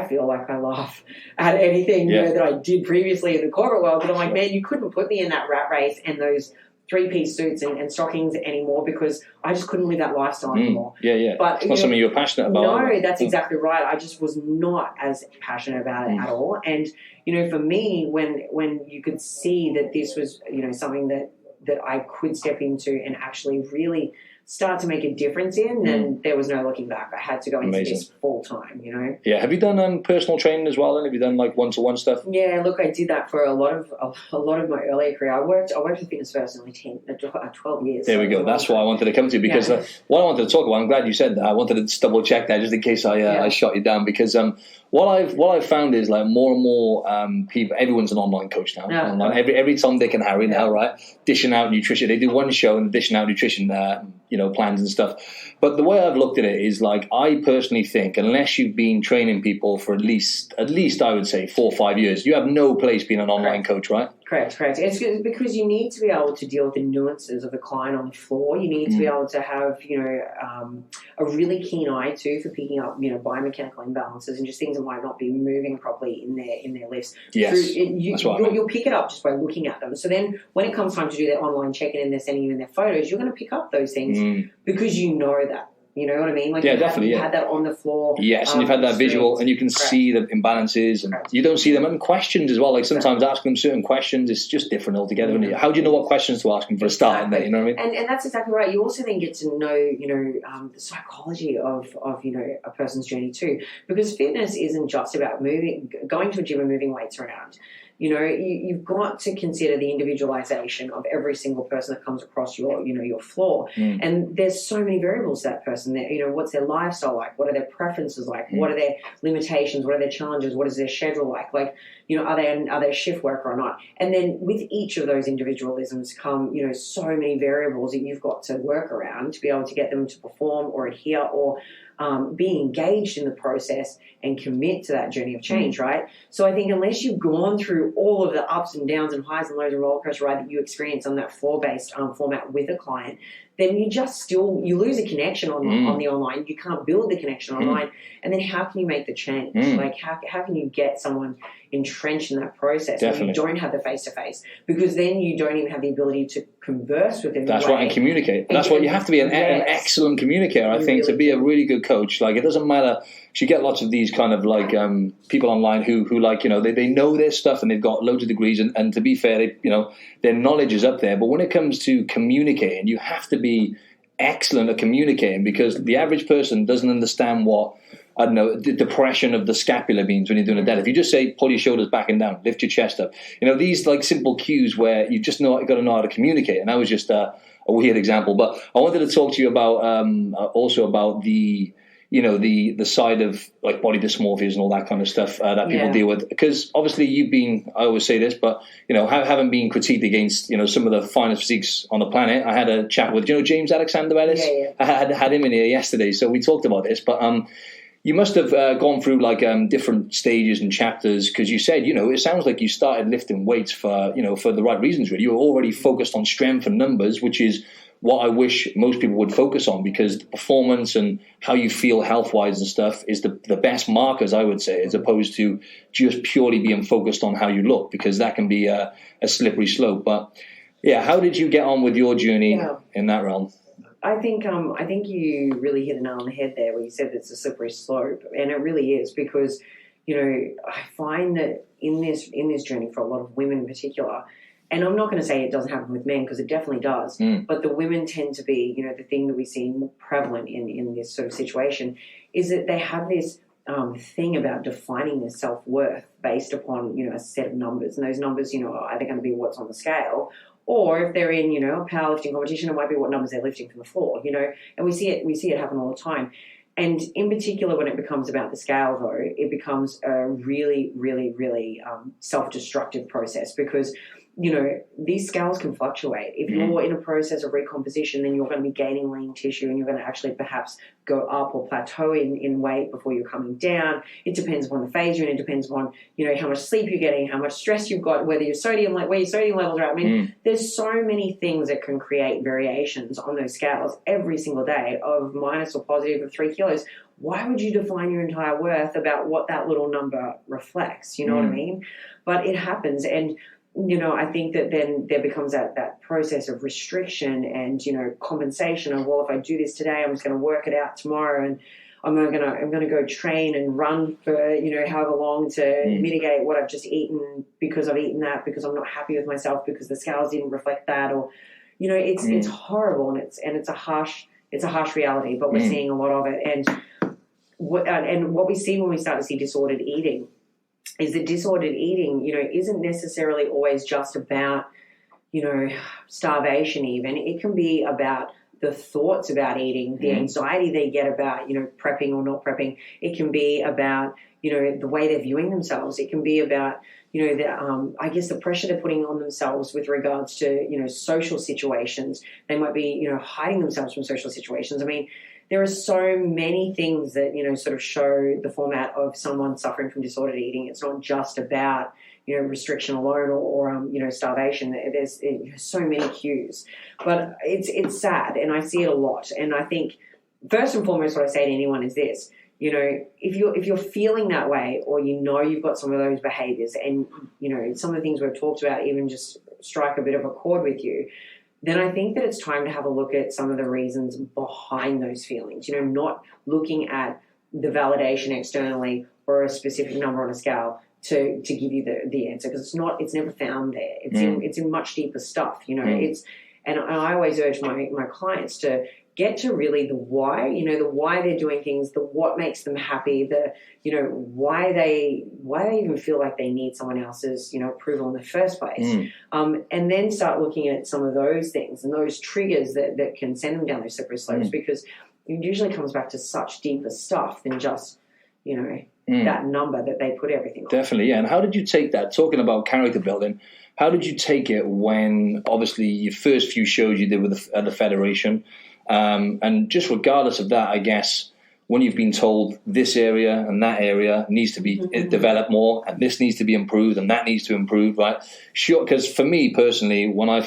feel like I laugh at anything you know, that I did previously in the corporate world. But I'm like, man, you couldn't put me in that rat race and those 3-piece suits and stockings anymore because I just couldn't live that lifestyle anymore. But it's not something you were passionate about. No, that's exactly right. I just was not as passionate about it at all. And, you know, for me, when you could see that this was, you know, something that I could step into and actually really start to make a difference in, then there was no looking back. I had to go into this full time, you know. Yeah. Have you done personal training as well? And have you done like one-to-one stuff? Yeah. Look, I did that for a lot of my earlier career. I worked with Fitness First nearly 12 years. There we go. That's what I wanted to come to because what I wanted to talk about. I'm glad you said that. I wanted to double check that just in case I shot you down because what I've found is like more and more people. Everyone's an online coach now. Yeah. Online. Every Tom, Dick, and Harry now, right? Dishing out nutrition. They do one show and dishing out nutrition. You know, plans and stuff. But the way I've looked at it is like I personally think unless you've been training people for at least I would say 4 or 5 years, you have no place being an online coach, right? Correct. It's because you need to be able to deal with the nuances of the client on the floor. You need to be able to have, you know, a really keen eye too for picking up, you know, biomechanical imbalances and just things that might not be moving properly in their lifts. Yes, you'll pick it up just by looking at them. So then when it comes time to do their online check-in and they're sending you in their photos, you're going to pick up those things because you know that. You know what I mean? Like you had that on the floor. Yes, and you've had that visual, and you can see the imbalances, and you don't see them in questions as well. Like sometimes asking them certain questions is just different altogether. How do you know what questions to ask them for a start? You know what I mean? And that's exactly right. You also then get to know, you know, the psychology of you know a person's journey too, because fitness isn't just about going to a gym and moving weights around. You know, you've got to consider the individualization of every single person that comes across your floor. And there's so many variables to that person. You know, what's their lifestyle like? What are their preferences like? What are their limitations? What are their challenges? What is their schedule like? Like, you know, are they a shift worker or not? And then with each of those individualisms come, you know, so many variables that you've got to work around to be able to get them to perform or adhere or be engaged in the process and commit to that journey of change, right? So I think unless you've gone through all of the ups and downs and highs and lows and roller coaster ride that you experience on that floor-based format with a client, then you lose a connection on the online. You can't build the connection online. And then how can you make the change? Like how can you get someone entrenched in that process when you don't have the face-to-face? Because then you don't even have the ability to converse with them. That's right, and communicate. That's what you have to be, an excellent communicator, I think, to be a really good coach. Like, it doesn't matter. You get lots of these kind of like people online who like, you know, they know their stuff and they've got loads of degrees, and to be fair, you know, their knowledge is up there. But when it comes to communicating, you have to be excellent at communicating, because the average person doesn't understand what, I don't know, the depression of the scapula means when you're doing a deadlift. If you just say pull your shoulders back and down, lift your chest up, you know, these like simple cues where you just got to know how to communicate. And that was just a weird example. But I wanted to talk to you about also about the, you know, the side of like body dysmorphias and all that kind of stuff that people deal with. Because obviously you've been, I always say this, but, you know, having been critiqued against, you know, some of the finest physiques on the planet. I had a chat with, you know, James Alexander Ellis. I had him in here yesterday, so we talked about this. But you must have gone through like different stages and chapters, because you said, you know, it sounds like you started lifting weights for the right reasons, really. You were already focused on strength and numbers, which is what I wish most people would focus on, because the performance and how you feel health-wise and stuff is the best markers, I would say, as opposed to just purely being focused on how you look, because that can be a slippery slope. But yeah, how did you get on with your journey in that realm? I think you really hit the nail on the head there where you said it's a slippery slope, and it really is, because, you know, I find that in this journey for a lot of women in particular, and I'm not going to say it doesn't happen with men, because it definitely does, but the women tend to be, you know, the thing that we see more prevalent in this sort of situation is that they have this thing about defining their self-worth based upon, you know, a set of numbers, and those numbers, you know, are either going to be what's on the scale, or if they're in, you know, a powerlifting competition, it might be what numbers they're lifting from the floor, you know, and we see it happen all the time. And in particular, when it becomes about the scale, though, it becomes a really, really, really self-destructive process, because, you know, these scales can fluctuate. If you're in a process of recomposition, then you're going to be gaining lean tissue, and you're going to actually perhaps go up or plateau in weight before you're coming down. It depends upon the phase you're in. It depends on, you know, how much sleep you're getting, how much stress you've got, whether your sodium, like where your sodium levels are at. I mean, there's so many things that can create variations on those scales every single day of minus or positive of 3 kilos. Why would you define your entire worth about what that little number reflects? You know what I mean? But it happens, and you know, I think that then there becomes that process of restriction and, you know, compensation of, well, if I do this today, I'm just going to work it out tomorrow, and I'm going to go train and run for, you know, however long to mitigate what I've just eaten, because I've eaten that, because I'm not happy with myself, because the scales didn't reflect that, or, you know, it's horrible, and it's a harsh reality, but we're seeing a lot of it, and what we see when we start to see disordered eating is that disordered eating, you know, isn't necessarily always just about, you know, starvation even. It can be about the thoughts about eating, the anxiety they get about, you know, prepping or not prepping. It can be about, you know, the way they're viewing themselves. It can be about, you know, I guess the pressure they're putting on themselves with regards to, you know, social situations. They might be, you know, hiding themselves from social situations. I mean, there are so many things that, you know, sort of show the format of someone suffering from disordered eating. It's not just about, you know, restriction alone or you know, starvation. There's so many cues. But it's sad, and I see it a lot. And I think, first and foremost, what I say to anyone is this. You know, if you're feeling that way, or you know you've got some of those behaviours, and, you know, some of the things we've talked about even just strike a bit of a chord with you, then I think that it's time to have a look at some of the reasons behind those feelings. You know, not looking at the validation externally or a specific number on a scale to give you the answer, because it's never found there. It's in much deeper stuff. You know, and I always urge my clients to get to really the why. You know, the why they're doing things, the what makes them happy, the, you know, why they even feel like they need someone else's, you know, approval in the first place. And then start looking at some of those things and those triggers that can send them down those slippery slopes, because it usually comes back to such deeper stuff than just, you know, that number that they put everything on. Definitely, yeah. And how did you take that? Talking about character building, how did you take it when, obviously, your first few shows you did with the Federation, and just regardless of that, I guess, when you've been told this area and that area needs to be developed more, and this needs to be improved, and that needs to improve, right? Sure, because for me personally, when I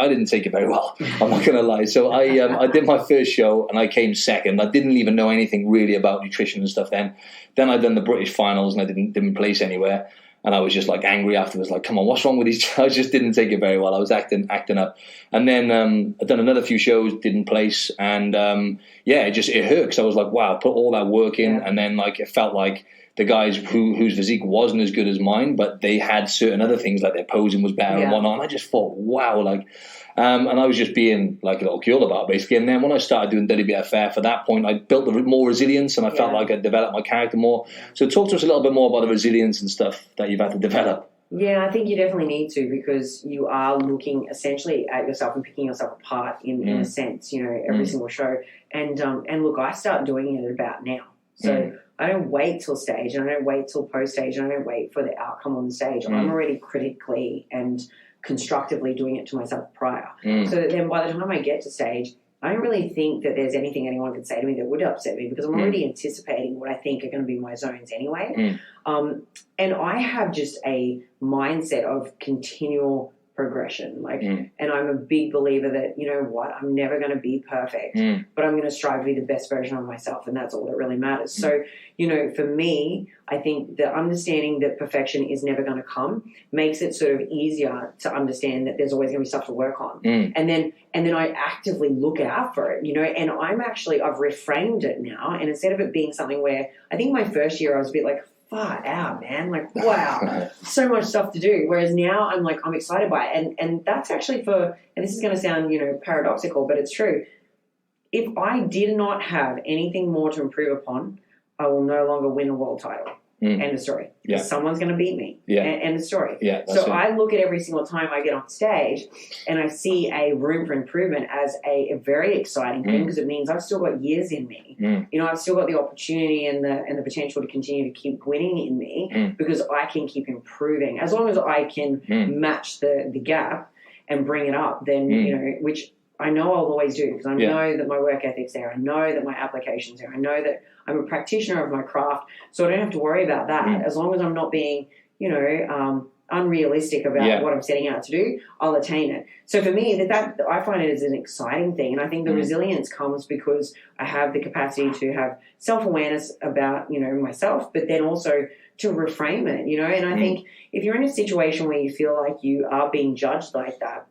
didn't take it very well, I'm not going to lie. So I did my first show and I came second. I didn't even know anything really about nutrition and stuff then. Then I done the British finals and I didn't place anywhere. And I was just like angry afterwards, like, come on, what's wrong with these? I just didn't take it very well. I was acting up. And then I'd done another few shows, didn't place. And it hurt, because I was like, wow, I put all that work in. And then like it felt like the guys whose physique wasn't as good as mine, but they had certain other things, like their posing was better and whatnot. And I just thought, wow, like, and I was just being like a little cool about it, basically. And then when I started doing WBFF, at that point, I built more resilience, and I felt like I developed my character more. So talk to us a little bit more about the resilience and stuff that you've had to develop. Yeah, I think you definitely need to, because you are looking essentially at yourself and picking yourself apart in a sense, you know, every single show. And look, I start doing it about now. So I don't wait till stage, and I don't wait till post stage, and I don't wait for the outcome on the stage. I'm already critically and constructively doing it to myself prior. So that then by the time I get to stage, I don't really think that there's anything anyone could say to me that would upset me, because I'm already anticipating what I think are going to be my zones anyway. And I have just a mindset of continual progression. And I'm a big believer that, you know what, I'm never going to be perfect, but I'm going to strive to be the best version of myself, and that's all that really matters. So, you know, for me, I think the understanding that perfection is never going to come makes it sort of easier to understand that there's always going to be stuff to work on. And then I actively look out for it, you know, and I've reframed it now, and instead of it being something where I think my first year I was a bit like, far out, man. Like, wow, so much stuff to do. Whereas now I'm like, I'm excited by it. And that's actually and this is going to sound, you know, paradoxical, but it's true. If I did not have anything more to improve upon, I will no longer win a world title. End of story. Yeah. Someone's going to beat me. Yeah. End of story. Yeah, so I look at every single time I get on stage and I see a room for improvement as a very exciting thing, because it means I've still got years in me. You know, I've still got the opportunity and the potential to continue to keep winning in me, because I can keep improving. As long as I can match the gap and bring it up, then, you know, which I know I'll always do, because I know that my work ethic's there. I know that my application's there. I know that I'm a practitioner of my craft, so I don't have to worry about that. As long as I'm not being, you know, unrealistic about what I'm setting out to do, I'll attain it. So for me, that I find it as an exciting thing, and I think the resilience comes because I have the capacity to have self-awareness about, you know, myself, but then also to reframe it, you know. And I think if you're in a situation where you feel like you are being judged like that,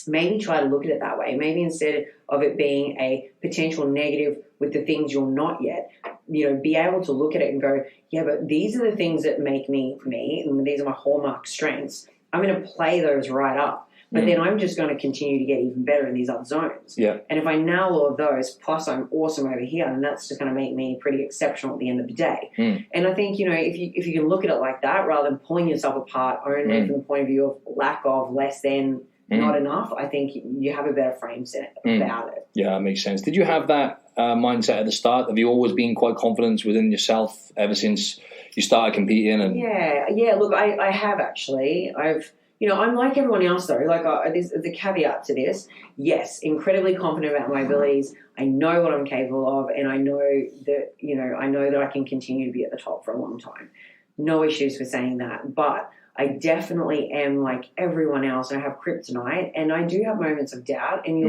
maybe try to look at it that way. Maybe instead of it being a potential negative with the things you're not yet, you know, be able to look at it and go, yeah, but these are the things that make me me, and these are my hallmark strengths. I'm going to play those right up. But then I'm just going to continue to get even better in these other zones. Yeah. And if I nail all of those, plus I'm awesome over here, then that's just going to make me pretty exceptional at the end of the day. And I think, you know, if you can look at it like that, rather than pulling yourself apart only from the point of view of lack of, less than, not enough, I think you have a better frame set about it. Yeah, that makes sense. Did you have that mindset at the start? Have you always been quite confident within yourself ever since you started competing? And yeah. Look, I have actually. I'm like everyone else though. Like there's the caveat to this. Yes, incredibly confident about my abilities. I know what I'm capable of, and I know that I can continue to be at the top for a long time. No issues with saying that, but I definitely am like everyone else. I have kryptonite, and I do have moments of doubt, and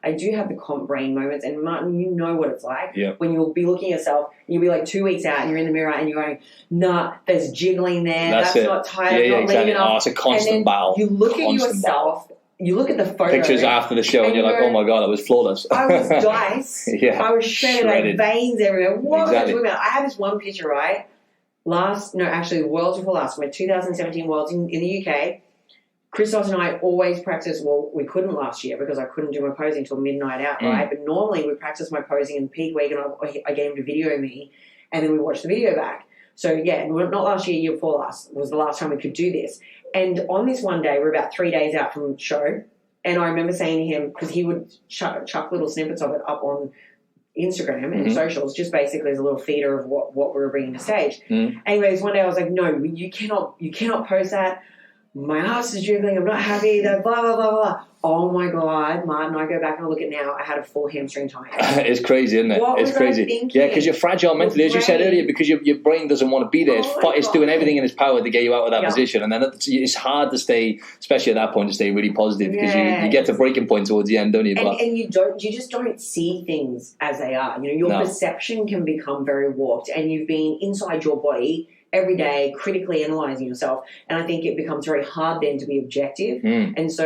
I do have the comp brain moments. And Martin, you know what it's like when you'll be looking at yourself, and you'll be like 2 weeks out, and you're in the mirror, and you're going, nah, there's jiggling there. That's not tight. Not lean enough. Oh, it's a constant battle. You look at yourself. You look at the photo. Pictures after the show, and you're like, oh my God, it was flawless. I was dice. I was shredded. I had veins everywhere. What was I talking about? I have this one picture, right? The Worlds before last, we're 2017 Worlds in the UK. Christos and I always practice, well, we couldn't last year because I couldn't do my posing until midnight out, right? But normally we practice my posing in peak week, and I get him to video me, and then we watch the video back. So, yeah, not last year before last was the last time we could do this. And on this one day, we're about 3 days out from the show, and I remember saying to him, because he would chuck little snippets of it up on Instagram and socials, just basically as a little feeder of what we were bringing to stage. Anyways, one day I was like, no, you cannot post that. My ass is dribbling. I'm not happy. Blah, blah, blah, blah. Oh, my God, Martin, I go back and I look at now, I had a full hamstring tie. It's crazy, isn't it? It's crazy. Yeah, because you're fragile mentally, as you said earlier, because your brain doesn't want to be there. It's doing everything in its power to get you out of that position. And then it's hard to stay, especially at that point, to stay really positive, because you get to breaking point towards the end, don't you? And you just don't see things as they are. You know, your perception can become very warped, and you've been inside your body every day critically analysing yourself, and I think it becomes very hard then to be objective. And so,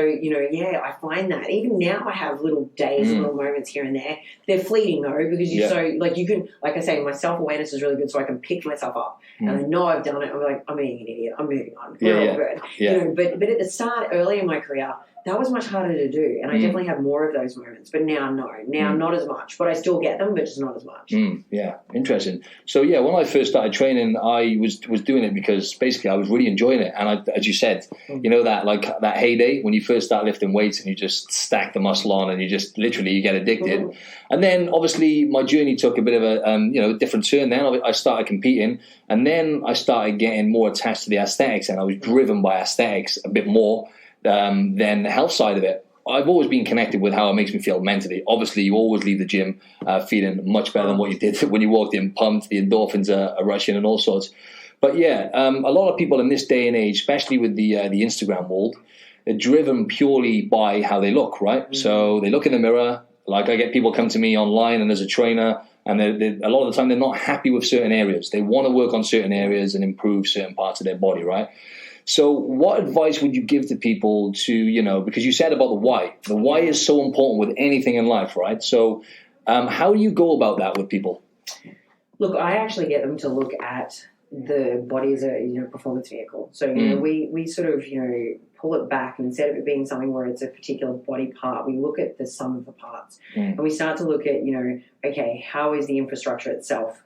I find that even now I have little days and little moments here and there. They're fleeting though, because you can, like I say, my self-awareness is really good, so I can pick myself up and I know I've done it. I'm like, I'm being an idiot, I'm moving on, we're all good. But at the start, early in my career, that was much harder to do, and I definitely have more of those moments. But now, not as much. But I still get them, but just not as much. Yeah, interesting. So, when I first started training, I was doing it because basically I was really enjoying it. And as you said, that heyday when you first start lifting weights and you just stack the muscle on and you just literally you get addicted. And then obviously my journey took a bit of a different turn. Then I started competing, and then I started getting more attached to the aesthetics, and I was driven by aesthetics a bit more than the health side of it. I've always been connected with how it makes me feel mentally. Obviously, you always leave the gym feeling much better than what you did when you walked in, pumped, the endorphins are rushing and all sorts. But a lot of people in this day and age, especially with the Instagram world, they're driven purely by how they look, right? Mm-hmm. So they look in the mirror. Like I get people come to me online and as a trainer, and a lot of the time they're not happy with certain areas. They want to work on certain areas and improve certain parts of their body, right? So what advice would you give to people to, because you said about the why. The why is so important with anything in life, right? So how do you go about that with people? Look, I actually get them to look at the body as a performance vehicle. So we sort of pull it back, and instead of it being something where it's a particular body part, we look at the sum of the parts, and we start to look at okay, how is the infrastructure itself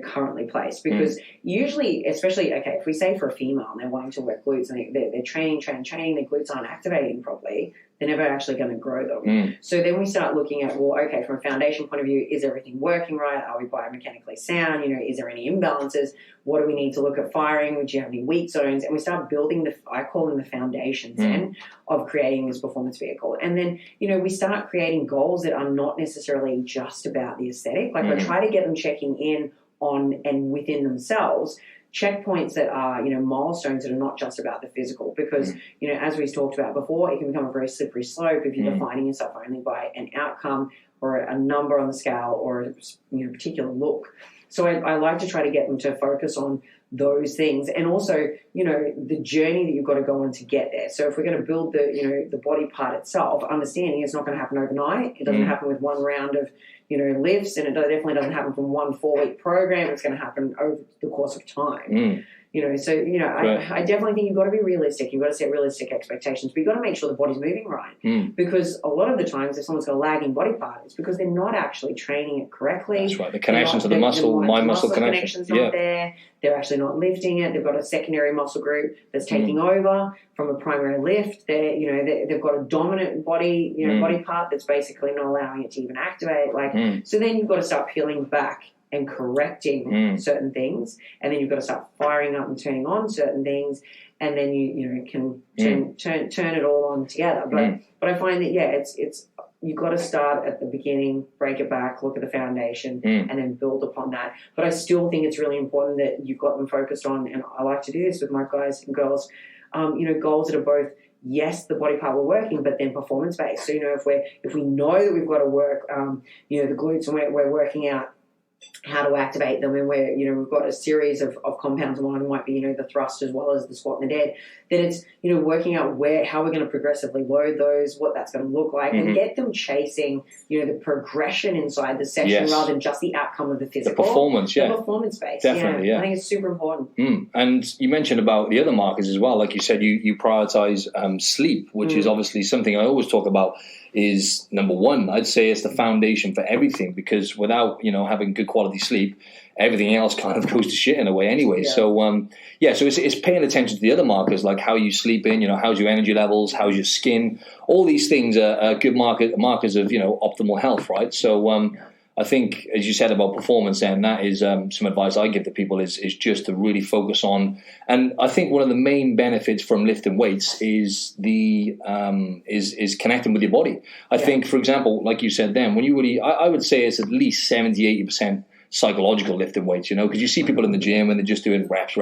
currently placed? Because usually, especially if we say for a female and they're wanting to work glutes and they're training, their glutes aren't activating properly, they're never actually going to grow them. So then we start looking at, well, okay, from a foundation point of view, is everything working right? Are we biomechanically sound? Is there any imbalances? What do we need to look at firing? Do you have any weak zones? And we start building I call them the foundations then of creating this performance vehicle. And then, we start creating goals that are not necessarily just about the aesthetic. Like I try to get them checking in on and within themselves checkpoints that are, milestones that are not just about the physical, because, as we've talked about before, it can become a very slippery slope if you're defining yourself only by an outcome or a number on the scale or a particular look. So I like to try to get them to focus on those things, and also, the journey that you've got to go on to get there. So if we're going to build the body part itself, understanding it's not going to happen overnight. It doesn't happen with one round of lifts, and it definitely doesn't happen from one 4-week program. It's going to happen over the course of time. Right. I definitely think you've got to be realistic. You've got to set realistic expectations, but you've got to make sure the body's moving right. Because a lot of the times, if someone's got a lagging body part, it's because they're not actually training it correctly. That's right. The connection to the muscle, mind-muscle connection's not there. They're actually not lifting it. They've got a secondary muscle group that's taking over from a primary lift. They've got a dominant body, body part that's basically not allowing it to even activate. So then you've got to start peeling back and correcting certain things, and then you've got to start firing up and turning on certain things, and then you can turn it all on together. But I find that it's you've got to start at the beginning, break it back, look at the foundation, and then build upon that. But I still think it's really important that you've got them focused on, and I like to do this with my guys and girls, goals that are both, yes, the body part we're working, but then performance based. So if we know that we've got to work, the glutes, and we're working out how to activate them, and we've got a series of compounds. One might be the thrust as well as the squat and the dead. Then it's working out how we're going to progressively load those, what that's going to look like, and get them chasing the progression inside the session rather than just the outcome of the physical. The performance, the performance base. Definitely, I think it's super important. And you mentioned about the other markers as well. Like you said, you prioritize sleep, which is obviously something I always talk about. Is number one. I'd say it's the foundation for everything, because without having good quality sleep, everything else kind of goes to shit in a way anyway. So so it's paying attention to the other markers, like how you sleep in, how's your energy levels, how's your skin. All these things are good markers of optimal health, right? So I think, as you said about performance, and that is some advice I give to people is just to really focus on. And I think one of the main benefits from lifting weights is is connecting with your body. I think, for example, like you said then, when you really, I would say it's at least 70-80% psychological lifting weights, because you see people in the gym and they're just doing reps,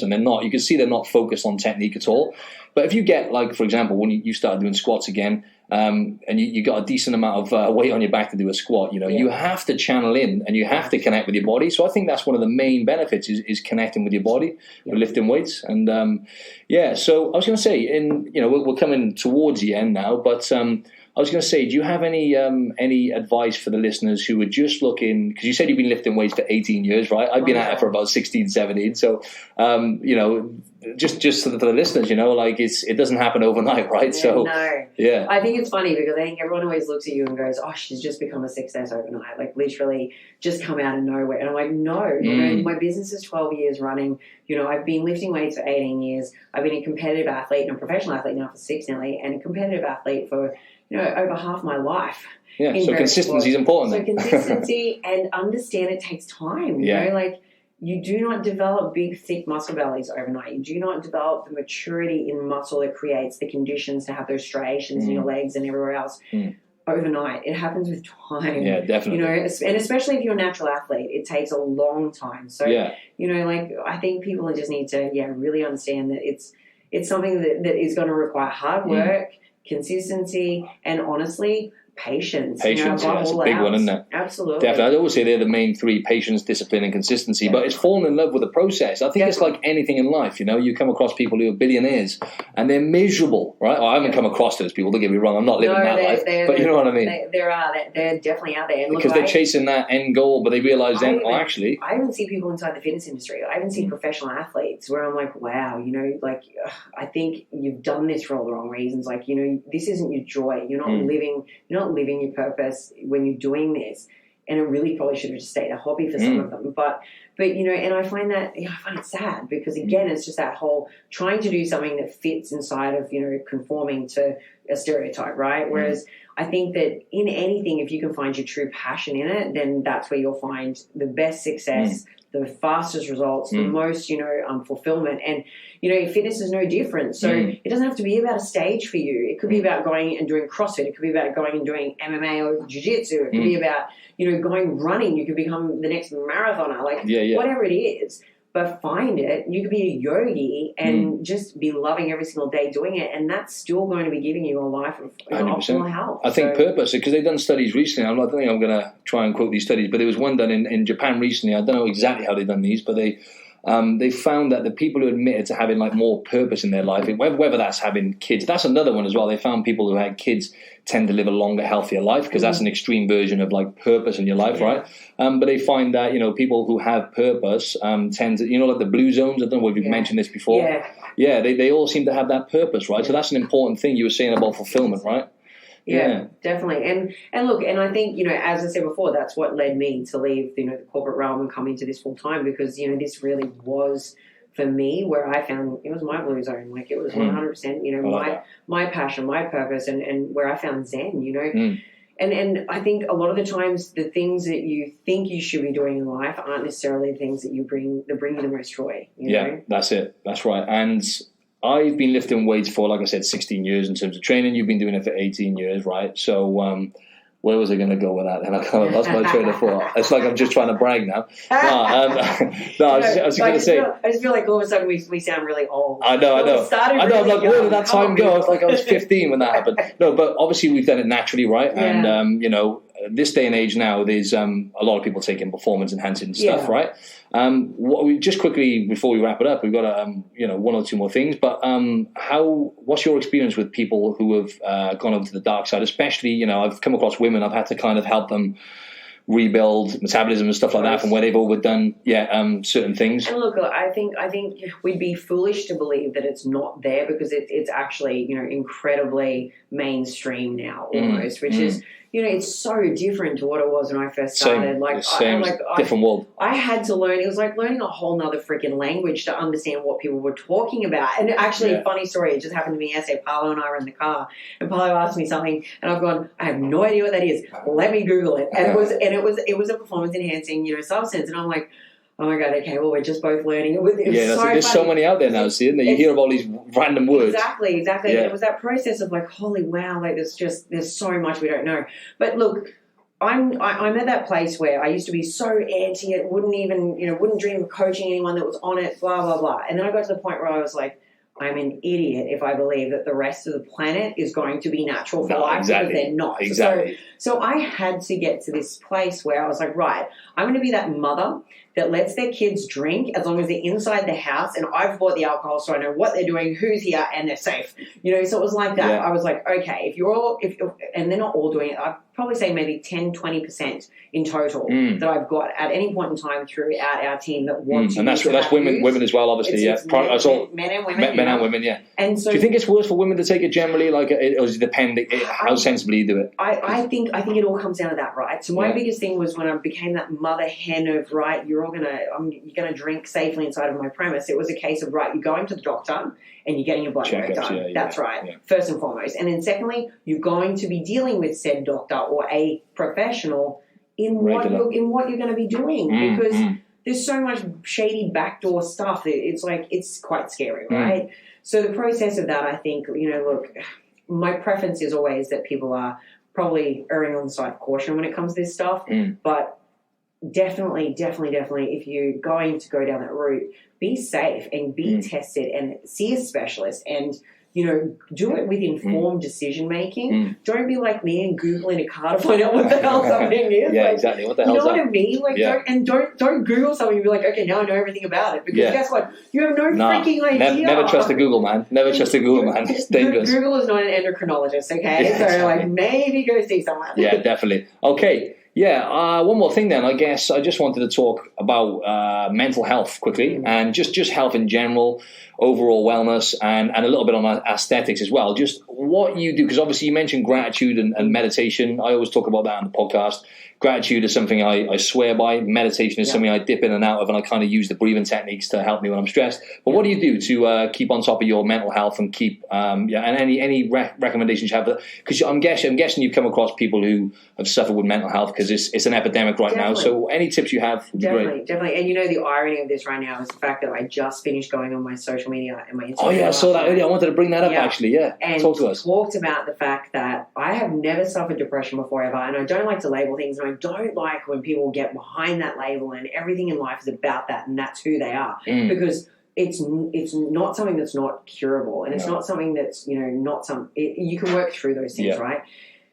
and they're not. You can see they're not focused on technique at all. But if you get, like, for example, when you start doing squats again, and you got a decent amount of weight on your back to do a squat, you have to channel in and you have to connect with your body. So I think that's one of the main benefits is connecting with your body with lifting weights. And so I was going to say, we're coming towards the end now, but I was going to say, do you have any advice for the listeners who are just looking, because you said you've been lifting weights for 18 years, right? I've been at it for about 16, 17. So, just for the listeners, it doesn't happen overnight, right? I think it's funny because I think everyone always looks at you and goes, oh, she's just become a success overnight, like literally just come out of nowhere. And I'm like, no, my business is 12 years running. I've been lifting weights for 18 years. I've been a competitive athlete and a professional athlete now for 6 nearly, and a competitive athlete for over half my life. Yeah, so consistency is important. So consistency and understand it takes time. You do not develop big, thick muscle bellies overnight. You do not develop the maturity in muscle that creates the conditions to have those striations in your legs and everywhere else overnight. It happens with time. Yeah, definitely. And especially if you're a natural athlete, it takes a long time. So, I think people just need to, really understand that It's something that is going to require hard work, consistency, and honestly, patience. Patience, that's a big one, isn't it? Absolutely. Definitely. I'd always say they're the main three: patience, discipline, and consistency. But it's falling in love with the process. I think it's like anything in life. You come across people who are billionaires and they're miserable, right? I haven't come across those people. Don't get me wrong. I'm not living that life, but you know what I mean. They're definitely out there, because they're chasing that end goal, but they realise then, actually, I even see people inside the fitness industry. I even see professional athletes where I'm like, wow, I think you've done this for all the wrong reasons. Like, this isn't your joy. You're not living your purpose when you're doing this, and it really probably should have just stayed a hobby for some of them. But and I find it sad because again, it's just that whole trying to do something that fits inside of conforming to a stereotype, right? Whereas I think that in anything, if you can find your true passion in it, then that's where you'll find the best success, the fastest results, the most fulfillment. And fitness is no different. So it doesn't have to be about a stage for you. It could be about going and doing CrossFit. It could be about going and doing MMA or jiu-jitsu. It could be about, going running. You could become the next marathoner, whatever it is. But find it. You could be a yogi and just be loving every single day doing it. And that's still going to be giving you a life of optimal health. I think purpose, because they've done studies recently. I don't think I'm going to try and quote these studies, but there was one done in Japan recently. I don't know exactly how they've done these, but they found that the people who admitted to having more purpose in their life, whether that's having kids, that's another one as well. They found people who had kids tend to live a longer, healthier life because that's an extreme version of purpose in your life, right? But they find that people who have purpose tend to the blue zones. I don't know if you've mentioned this before. They all seem to have that purpose, right? So that's an important thing you were saying about fulfillment, right? Yeah, definitely. And look, and I think, as I said before, that's what led me to leave, the corporate realm and come into this full time because, this really was for me where I found it was my blue zone. Like it was 100%, my passion, my purpose and where I found Zen, And I think a lot of the times the things that you think you should be doing in life aren't necessarily the things that bring you the most joy. You know? That's it. That's right. And I've been lifting weights for, like I said, 16 years in terms of training. You've been doing it for 18 years, right? So where was I going to go with that? And I kind of lost my train of thought. It's like I'm just trying to brag now. I was going to say. I just feel like all of a sudden we sound really old. I know. I'm like, where did that time go? I was like, I was 15 when that happened. No, but obviously we've done it naturally, right? Yeah. And, this day and age now, there's a lot of people taking performance-enhancing stuff, right? Just quickly, before we wrap it up, we've got one or two more things. But what's your experience with people who have gone over to the dark side? Especially, I've come across women. I've had to kind of help them rebuild metabolism and stuff like that from where they've overdone certain things. And look, I think we'd be foolish to believe that it's not there because it's actually incredibly mainstream now almost, which is. It's so different to what it was when I first started. Different world. I had to learn. It was like learning a whole nother freaking language to understand what people were talking about. And actually, a funny story. It just happened to me yesterday. Paolo and I were in the car, and Paolo asked me something, and I've gone, I have no idea what that is. Let me Google it. And it was a performance enhancing, substance. And I'm like, oh my God, okay, well, we're just both learning. There's so many out there now, isn't there? You hear of all these random words. Exactly. Yeah. And it was that process of holy wow, there's so much we don't know. But look, I'm at that place where I used to be so anti it, wouldn't dream of coaching anyone that was on it, blah, blah, blah. And then I got to the point where I was like, I'm an idiot if I believe that the rest of the planet is going to be natural for life because they're not. Exactly. So I had to get to this place where I was like, right, I'm going to be that mother that lets their kids drink as long as they're inside the house and I've bought the alcohol so I know what they're doing, who's here, and they're safe. So it was like that. Yeah. I was like, okay, and they're not all doing it. I'd probably say maybe 10, 20% in total that I've got at any point in time throughout our team that want to. And that's women as well, obviously. It's men and women. Men and women, yeah. And so, do you think it's worse for women to take it generally, or does it depend how sensibly you do it? I think it all comes down to that, right? So my biggest thing was when I became that mother hen of, right, you're gonna drink safely inside of my premise. It was a case of, right, you're going to the doctor and you're getting your blood work done. That's right, first and foremost. And then secondly, you're going to be dealing with said doctor or a professional in what you're going to be doing because there's so much shady backdoor stuff. It's quite scary, right? So the process of that, I think, look, my preference is always that people are probably erring on the side of caution when it comes to this stuff. But definitely, if you're going to go down that route, be safe and be tested and see a specialist and, you know, do it with informed decision making. Don't be like me and Googling a car to find out what the hell something is. Yeah, like, exactly. What the hell is that? You know what I mean? Like, don't Google something and be like, okay, now I know everything about it. Because guess what? You have no freaking idea. Never trust a Google, man. Never trust a Google, man. It's dangerous. Google is not an endocrinologist, okay? So, like, maybe go see someone. Yeah, definitely. Okay. Yeah, one more thing then. I guess I just wanted to talk about mental health quickly and just health in general, overall wellness, and a little bit on aesthetics as well. Just what you do, because obviously you mentioned gratitude and meditation. I always talk about that on the podcast. Gratitude is something I swear by. Meditation is something I dip in and out of, and I kind of use the breathing techniques to help me when I'm stressed. But what do you do to keep on top of your mental health and keep and any recommendations you have? Because I'm guessing you've come across people who have suffered with mental health because it's an epidemic right now. So any tips you have would be great. Definitely. And you know the irony of this right now is the fact that I just finished going on my social media and my Instagram. Oh yeah, I saw that earlier. I wanted to bring that up actually. Yeah, and talk to us. Talked about the fact that I have never suffered depression before ever, and I don't like to label things, and I don't like when people get behind that label and everything in life is about that and that's who they are because it's not something that's not curable and it's not something that's, you know, you can work through those things, right?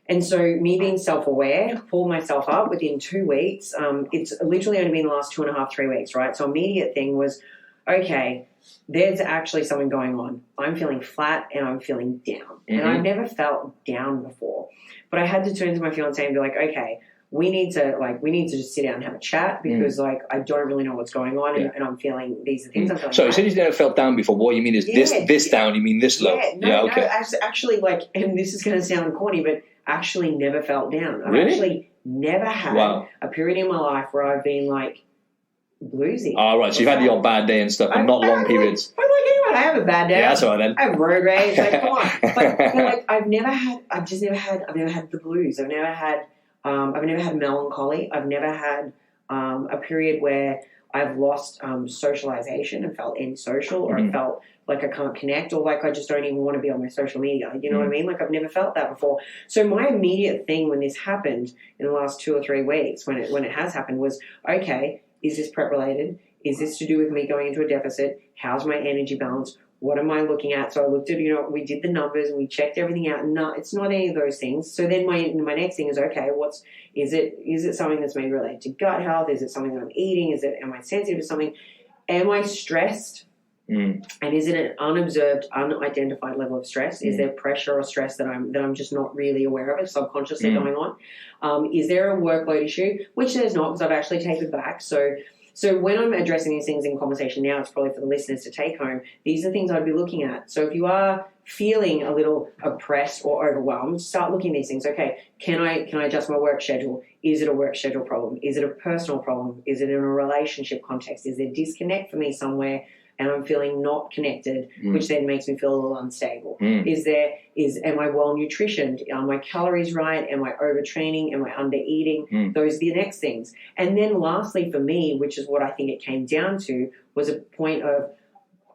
And so me being self-aware, pulled myself up within 2 weeks. It's literally only been the last 2.5, 3 weeks, right? So immediate thing was, okay, there's actually something going on. I'm feeling flat and I'm feeling down. And I've never felt down before. But I had to turn to my fiance and be like, okay, we need to just sit down and have a chat because like I don't really know what's going on and I'm feeling these are things I'm feeling. So you said you never felt down before. What you mean is this down, you mean this low? No, actually like, and this is going to sound corny, but actually never felt down. I've actually never had a period in my life where I've been like bluesy. Oh, right. So you've had your bad day and stuff, but not long periods. I'm like anyone. I have a bad day. Yeah, that's all right then. I have road rage. Like, come on. But like, I've never had the blues. I've never had melancholy. I've never had a period where I've lost socialization and felt antisocial or I felt like I can't connect or like I just don't even want to be on my social media. You know what I mean? Like I've never felt that before. So my immediate thing when this happened in the last 2 or 3 weeks, when it has happened, was, okay, is this prep related? Is this to do with me going into a deficit? How's my energy balance? What am I looking at? So I looked at, we did the numbers and we checked everything out. No, it's not any of those things. So then my next thing is, okay, is it something that's maybe related to gut health? Is it something that I'm eating? Am I sensitive to something? Am I stressed? And is it an unobserved, unidentified level of stress? Is there pressure or stress that I'm just not really aware of, it subconsciously going on? Is there a workload issue? Which there's not, because I've actually tapered back. So when I'm addressing these things in conversation now, it's probably for the listeners to take home. These are things I'd be looking at. So if you are feeling a little oppressed or overwhelmed, start looking at these things. Okay, can I adjust my work schedule? Is it a work schedule problem? Is it a personal problem? Is it in a relationship context? Is there disconnect for me somewhere and I'm feeling not connected, which then makes me feel a little unstable? Am I well nutritioned? Are my calories right? Am I overtraining? Am I under eating? Those are the next things. And then lastly for me, which is what I think it came down to, was a point of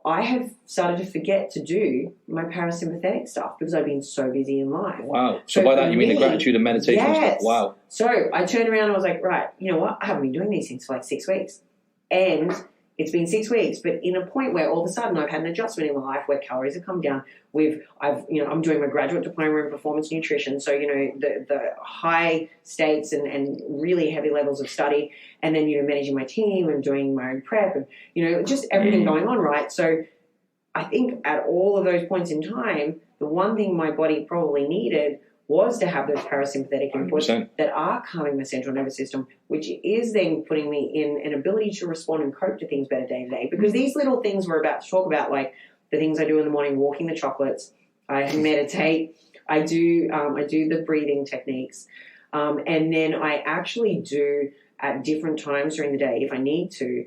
I have started to forget to do my parasympathetic stuff because I've been so busy in life. Wow. So by that you mean the gratitude and meditation stuff? Wow. So I turned around and I was like, right, you know what? I haven't been doing these things for like 6 weeks. And it's been 6 weeks, but in a point where all of a sudden I've had an adjustment in my life where calories have come down. I'm doing my graduate diploma in performance nutrition, so the high stakes and really heavy levels of study, and then managing my team and doing my own prep and just everything going on, right? So I think at all of those points in time, the one thing my body probably needed was to have those parasympathetic inputs 100%. That are calming my central nervous system, which is then putting me in an ability to respond and cope to things better day to day. Because these little things we're about to talk about, like the things I do in the morning, walking the chocolates, I meditate, I do the breathing techniques, and then I actually do at different times during the day, if I need to,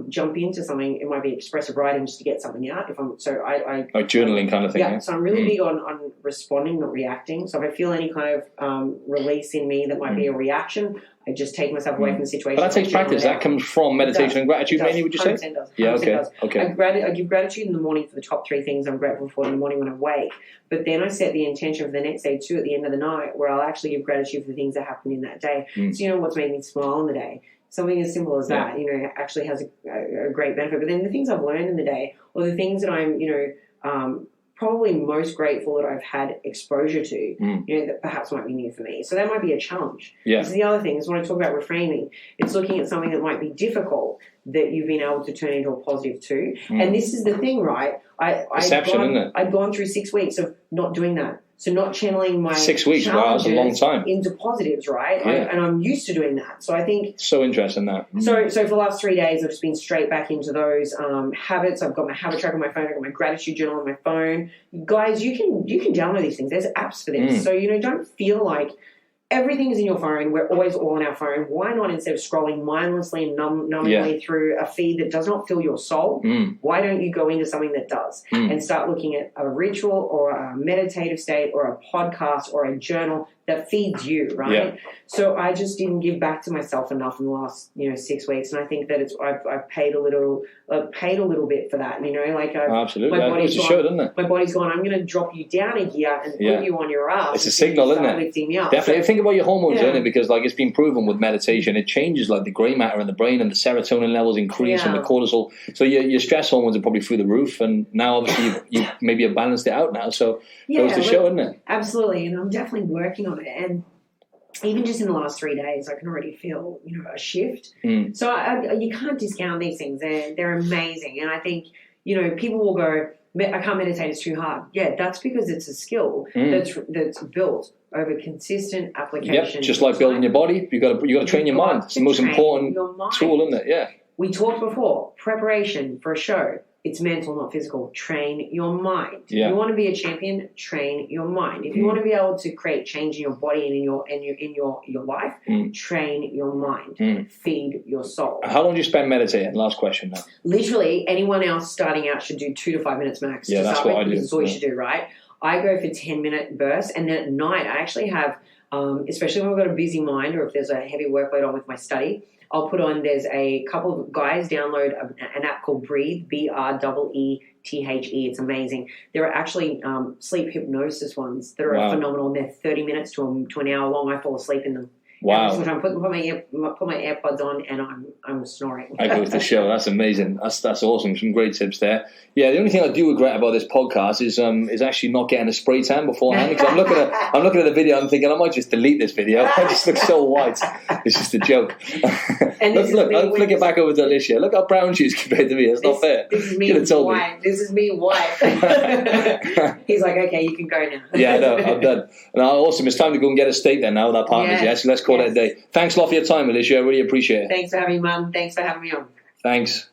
jump into something. It might be expressive writing just to get something out. Like journaling kind of thing. Yeah. So I'm really big on responding, not reacting. So if I feel any kind of release in me that might be a reaction, I just take myself away from the situation. But that takes practice. That comes from meditation and gratitude mainly, would you say? 100% does. 100% Yeah, okay. does. Okay. I give gratitude in the morning for the top 3 things I'm grateful for in the morning when I wake. But then I set the intention for the next day too at the end of the night, where I'll actually give gratitude for the things that happened in that day. So you know what's made me smile in the day. Something as simple as that, you know, actually has a great benefit. But then the things I've learned in the day, or the things that I'm, you know, probably most grateful that I've had exposure to, you know, that perhaps might be new for me. So that might be a challenge. Yeah. This is the other thing, is when I talk about reframing, it's looking at something that might be difficult that you've been able to turn into a positive too. And this is the thing, right? Perception, isn't it? I'd gone through 6 weeks of not doing that. So not channeling my 6 weeks, wow, that's a long time. into positives, right? Yeah. And I'm used to doing that. So I think... So interesting, that. So for the last 3 days, I've just been straight back into those habits. I've got my habit tracker on my phone. I've got my gratitude journal on my phone. Guys, you can download these things. There's apps for this. So, you know, don't feel like everything is in your phone. We're always all on our phone. Why not, instead of scrolling mindlessly and numbingly through a feed that does not fill your soul, why don't you go into something that does and start looking at a ritual or a meditative state or a podcast or a journal that feeds you, right? Yeah. So I just didn't give back to myself enough in the last, 6 weeks, and I think that I've paid a little bit for that. You know, like absolutely, my body's gone, doesn't it? My body's gone, I'm going to drop you down a gear and put you on your ass. It's a signal, isn't it? Lifting me up. Definitely. Think about your hormones, isn't it? Because like it's been proven with meditation, it changes like the grey matter in the brain, and the serotonin levels increase and the cortisol. So your stress hormones are probably through the roof, and now obviously you maybe have balanced it out now. So goes to show, isn't it? Absolutely, and I'm definitely working on it. And even just in the last 3 days, I can already feel, a shift. So you can't discount these things. They're amazing. And I think, people will go, I can't meditate, it's too hard. Yeah, that's because it's a skill that's built over consistent application. Yep, just like building your body, you got to train your mind. It's the most important tool, isn't it? Yeah. We talked before, preparation for a show. It's mental, not physical. Train your mind. Yeah. You want to be a champion, train your mind. If you want to be able to create change in your body and in your life, train your mind. Feed your soul. How long do you spend meditating? Last question now. Literally, anyone else starting out should do 2 to 5 minutes max. Yeah, that's what I do. This is all you should do, right? I go for 10-minute bursts, and then at night I actually have, especially when I've got a busy mind or if there's a heavy workload on with my study, I'll put on, there's a couple of guys download an app called Breathe, BREETHE. It's amazing. There are actually sleep hypnosis ones that are phenomenal. They're 30 minutes to an hour long. I fall asleep in them. Wow. Every time I put my AirPods on and I'm snoring. I go to the show. That's amazing. That's awesome. Some great tips there. Yeah, the only thing I do regret about this podcast is actually not getting a spray tan beforehand. Because I'm looking at the video, I'm thinking I might just delete this video. I just look so white. It's just a joke. And look, I'll flick it back over to Alicia. Look how brown she is compared to me. It's not fair. This is me white. This is me white. He's like, okay, you can go now. Yeah, no, I'm done. Now, awesome. It's time to go and get a steak then now with our partners. Yes. So let's call it a day. Thanks a lot for your time, Alicia. I really appreciate it. Thanks for having me, Mum. Thanks for having me on. Thanks.